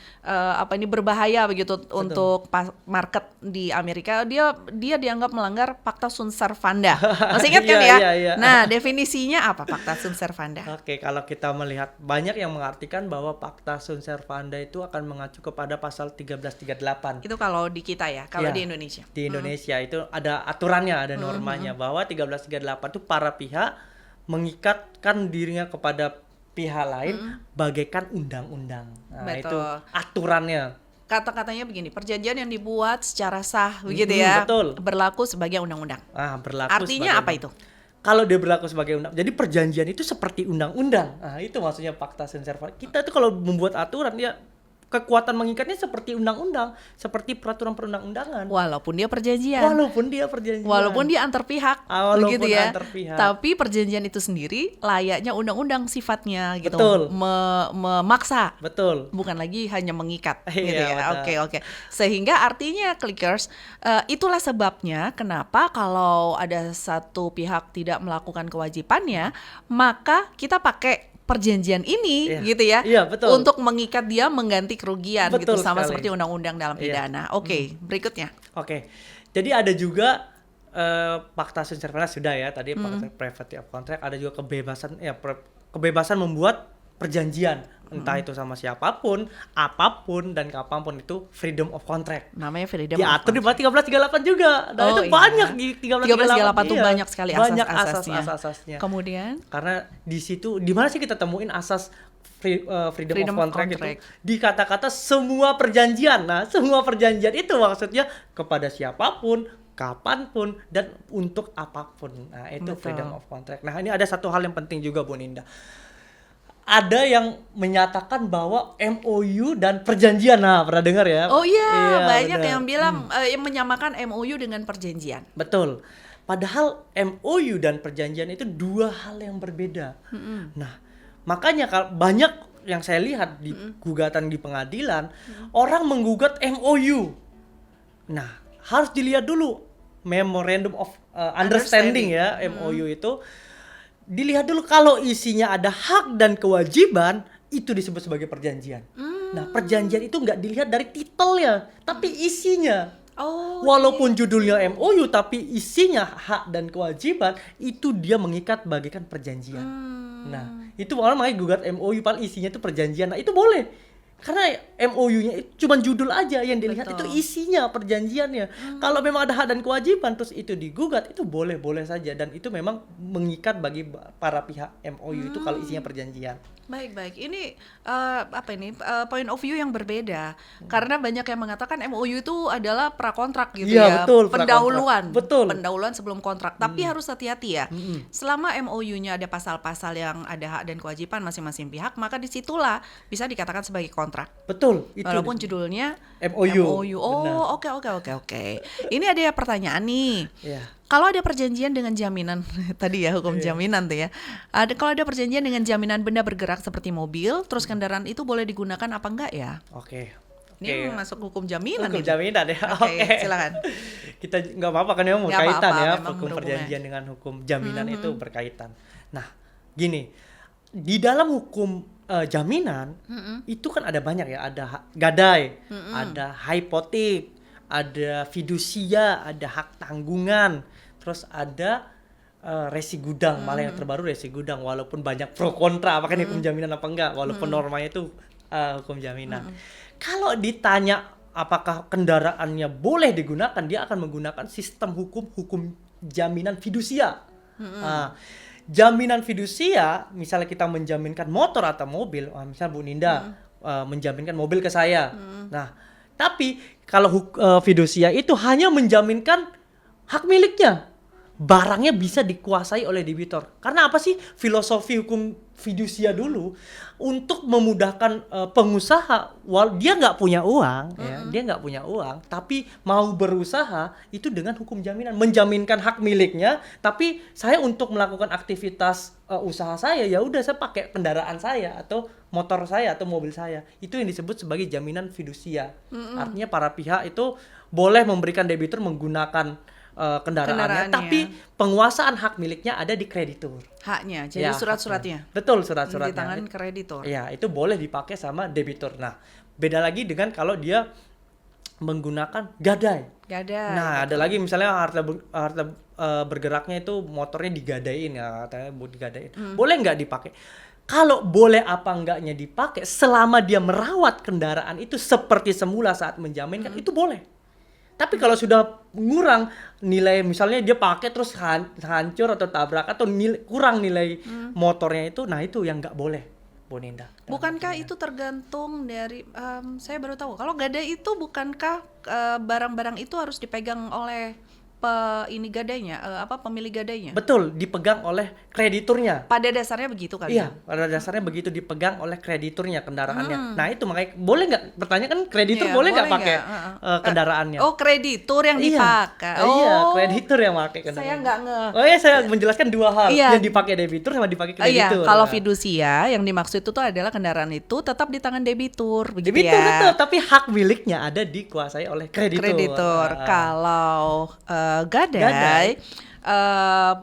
berbahaya begitu untuk market di Amerika. Dia dianggap melanggar Pacta sunt servanda. Masih ingat kan Iya, ya? iya. Nah, definisinya apa Pacta sunt servanda? Oke, kalau kita melihat banyak yang mengartikan bahwa Pacta sunt servanda itu akan mengacu kepada pasal 1338. Itu kalau di kita ya, kalau Iya, di Indonesia. Di Indonesia itu ada aturannya, ada normanya bahwa 1338 itu para pihak mengikatkan dirinya kepada pihak lain bagaikan undang-undang. Nah, Betul. itu aturannya. Kata-katanya begini, perjanjian yang dibuat secara sah begitu ya, betul. berlaku sebagai undang-undang. Berlaku Artinya sebagai apa itu? Kalau dia berlaku sebagai undang, jadi perjanjian itu seperti undang-undang. Nah, itu maksudnya Pacta sunt servanda. Kita itu kalau membuat aturan ya kekuatan mengikatnya seperti undang-undang, seperti peraturan perundang-undangan. Walaupun dia perjanjian, Walaupun dia perjanjian. walaupun dia antar pihak, Walaupun begitu ya. antar pihak. Tapi perjanjian itu sendiri layaknya undang-undang sifatnya gitu, Betul. memaksa. Betul. Bukan lagi hanya mengikat, Iya, gitu ya. betul. Oke. Sehingga artinya clickers, itulah sebabnya kenapa kalau ada satu pihak tidak melakukan kewajibannya, maka kita pakai perjanjian ini, Iya. gitu ya, Iya, betul. untuk mengikat dia mengganti kerugian, Betul gitu, sama sekali. seperti undang-undang dalam Iya. pidana. Oke, berikutnya. Oke. Jadi ada juga Pacta sunt servanda sudah ya tadi privacy of contract, ada juga kebebasan membuat perjanjian entah itu sama siapapun, apapun dan kapanpun, itu freedom of contract. Namanya freedom Diatur di of contract. 1338 juga. Nah, Oh, itu iya. banyak di 1338 tuh iya. banyak sekali Banyak asas-asasnya. asas-asasnya. Kemudian Karena di situ di mana sih kita temuin asas freedom Freedom of of contract contract. itu di kata-kata semua perjanjian. Nah, semua perjanjian itu maksudnya kepada siapapun, kapanpun, dan untuk apapun. Nah, itu Betul. freedom of contract. Nah, ini ada satu hal yang penting juga, Bu Ninda. Ada yang menyatakan bahwa MOU dan perjanjian. Nah, pernah dengar ya? oh iya, banyak benar. yang bilang yang menyamakan MOU dengan perjanjian. Betul. Padahal MOU dan perjanjian itu dua hal yang berbeda. Nah, makanya kalau banyak yang saya lihat di gugatan di pengadilan, orang menggugat MOU. Nah, harus dilihat dulu Memorandum of Understanding ya, MOU itu. Dilihat dulu kalau isinya ada hak dan kewajiban, itu disebut sebagai perjanjian. Nah, perjanjian itu nggak dilihat dari titelnya, tapi isinya. Oh, Walaupun judulnya MOU tapi isinya hak dan kewajiban, itu dia mengikat bagaikan perjanjian. Nah, itu orang makanya gugat MOU paling isinya itu perjanjian. Nah, itu boleh. Karena MOU-nya itu cuma judul aja yang dilihat, Betul. itu isinya perjanjiannya. Kalau memang ada hak dan kewajiban terus itu digugat, itu boleh-boleh saja, dan itu memang mengikat bagi para pihak MOU itu kalau isinya perjanjian. baik. Ini point of view yang berbeda. Karena banyak yang mengatakan MOU itu adalah prakontrak gitu Iya, ya. betul, Pendahuluan. prakontrak. Betul. Pendahuluan sebelum kontrak. Tapi harus hati-hati ya. Selama MOU-nya ada pasal-pasal yang ada hak dan kewajiban masing-masing pihak, maka disitulah bisa dikatakan sebagai kontrak. Betul, itu Walaupun judulnya MOU. Oh, oke. Ini ada ya pertanyaan nih. Iya. Kalau ada perjanjian dengan jaminan tadi ya hukum jaminan tuh ya. Kalau ada perjanjian dengan jaminan benda bergerak seperti mobil, terus kendaraan itu boleh digunakan apa enggak ya? Oke. Ini masuk hukum jaminan Hukum ini. jaminan ya. Oke, silakan. Kita nggak apa-apa kan memang Nggak berkaitan apa-apa, ya, memang hukum berhubungan. perjanjian dengan hukum jaminan itu berkaitan. Nah, gini, di dalam hukum jaminan itu kan ada banyak ya, ada gadai, ada hipotek, ada fidusia, ada hak tanggungan, terus ada resi gudang, malah yang terbaru resi gudang, walaupun banyak pro kontra apakah ini hukum jaminan apa enggak, walaupun normanya itu hukum jaminan. Kalau ditanya apakah kendaraannya boleh digunakan, dia akan menggunakan sistem hukum jaminan fidusia. Jaminan fidusia, misalnya kita menjaminkan motor atau mobil, misalnya Bu Ninda menjaminkan mobil ke saya. Nah, tapi kalau fidusia itu hanya menjaminkan hak miliknya. Barangnya bisa dikuasai oleh debitur. Karena apa sih filosofi hukum fidusia dulu? Untuk memudahkan pengusaha, dia nggak punya uang, ya, dia nggak punya uang, tapi mau berusaha itu dengan hukum jaminan, menjaminkan hak miliknya. Tapi saya untuk melakukan aktivitas usaha saya, ya udah saya pakai kendaraan saya atau motor saya atau mobil saya. Itu yang disebut sebagai jaminan fidusia. Artinya para pihak itu boleh memberikan debitur menggunakan kendaraannya, tapi penguasaan hak miliknya ada di kreditur. Haknya, jadi Ya, surat-suratnya. Betul, surat-suratnya. Di tangan kreditur. Ya, itu boleh dipakai sama debitur. Nah, beda lagi dengan kalau dia menggunakan gadai. Gadai. Nah, ada lagi misalnya harta bergeraknya itu motornya digadain ya, katanya digadain. Boleh nggak dipakai? Kalau boleh apa enggaknya dipakai selama dia merawat kendaraan itu seperti semula saat menjaminkan, itu boleh. Tapi kalau sudah ngurang nilai, misalnya dia pakai terus hancur atau tabrak atau kurang nilai motornya itu, nah itu yang nggak boleh, Bu Ninda. Bukankah itu tergantung dari saya baru tahu. Kalau gadai itu bukankah barang-barang itu harus dipegang oleh gadainya, pemilik gadainya? Betul, dipegang oleh krediturnya. Pada dasarnya begitu kali. Iya, pada dasarnya begitu, dipegang oleh krediturnya kendaraannya. Nah itu makanya boleh nggak? Pertanyaan kan kreditur Iya, boleh nggak boleh pakai nggak? kendaraannya? Oh, kreditur yang dipakai. Iya, kreditur yang pakai kendaraannya. Saya nggak nge. Oh iya, saya menjelaskan dua hal, Iya. yang dipakai debitur sama dipakai Iya, kreditur. kalau Nah. fidusia yang dimaksud itu adalah kendaraan itu tetap di tangan debitur, begitu Debitur ya. betul, tapi hak miliknya ada dikuasai oleh kreditur. Kalau gadai,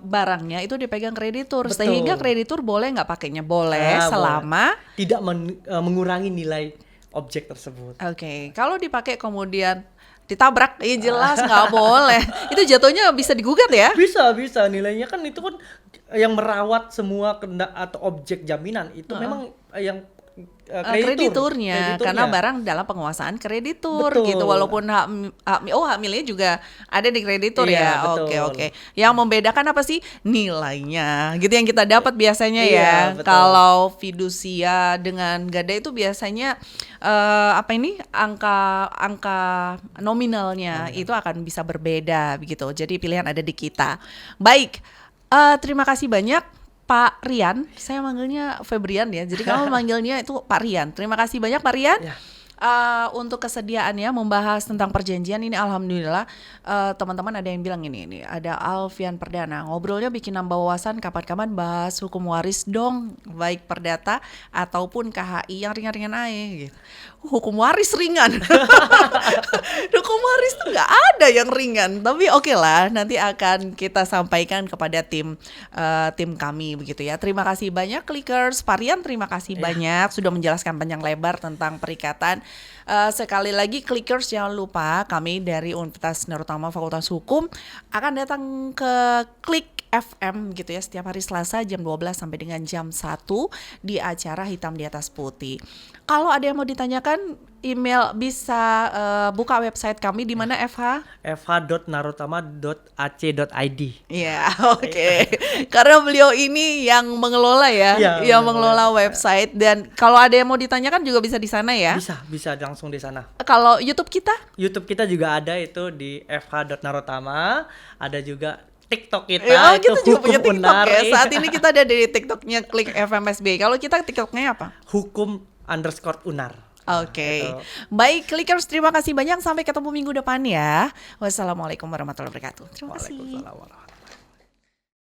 barangnya itu dipegang kreditur, Betul. sehingga kreditur boleh nggak pakainya? Boleh, Boleh. selama Tidak mengurangi nilai objek tersebut. Oke, kalau dipakai kemudian ditabrak, jelas nggak boleh. Itu jatuhnya bisa digugat ya? Bisa nilainya kan itu kan yang merawat semua atau objek jaminan itu memang yang krediturnya karena barang dalam penguasaan kreditur Betul. gitu, walaupun hak miliknya juga ada di kreditur Iya, ya. betul. Oke. Yang membedakan apa sih? Nilainya gitu yang kita dapat biasanya Iya, ya. betul. Kalau fidusia dengan gada itu biasanya angka nominalnya itu akan bisa berbeda begitu. Jadi pilihan ada di kita. Baik, terima kasih banyak Pak Rian. Saya manggilnya Febrian ya. Jadi kamu manggilnya itu Pak Rian. Terima kasih banyak Pak Rian. Ya. Untuk kesediaannya membahas tentang perjanjian ini, alhamdulillah teman-teman ada yang bilang ini ada Alfian Perdana ngobrolnya bikin nambah wawasan, kapan-kapan bahas hukum waris dong, baik perdata ataupun KHI yang ringan-ringan aja gitu. Hukum waris ringan. Hukum waris tuh nggak ada yang ringan, tapi oke lah, nanti akan kita sampaikan kepada tim kami begitu ya. Terima kasih banyak Clickers, Parian, terima kasih banyak sudah menjelaskan panjang lebar tentang perikatan. Sekali lagi Clickers, jangan lupa kami dari Universitas Nirutama Fakultas Hukum akan datang ke Klik FM gitu ya setiap hari Selasa jam 12 sampai dengan jam 1 di acara Hitam di Atas Putih. Kalau ada yang mau ditanyakan, email bisa buka website kami di mana FH? fh.narutama.ac.id. Iya, oke. Karena beliau ini yang mengelola ya, Iya, yang mengelola mengelola website, dan kalau ada yang mau ditanyakan juga bisa di sana ya. Bisa langsung di sana. Kalau YouTube kita? YouTube kita juga ada itu di fh.narutama, ada juga TikTok kita Oh, itu kita juga punya hukum TikTok unar. ya. Saat ini kita ada di TikToknya Klik FMSB. Kalau kita TikToknya apa? hukum_unar. Oke. Itu. Baik, Clickers, terima kasih banyak. Sampai ketemu minggu depan ya. Wassalamualaikum warahmatullahi wabarakatuh. Terima kasih. Waalaikumsalam warahmatullahi wabarakatuh.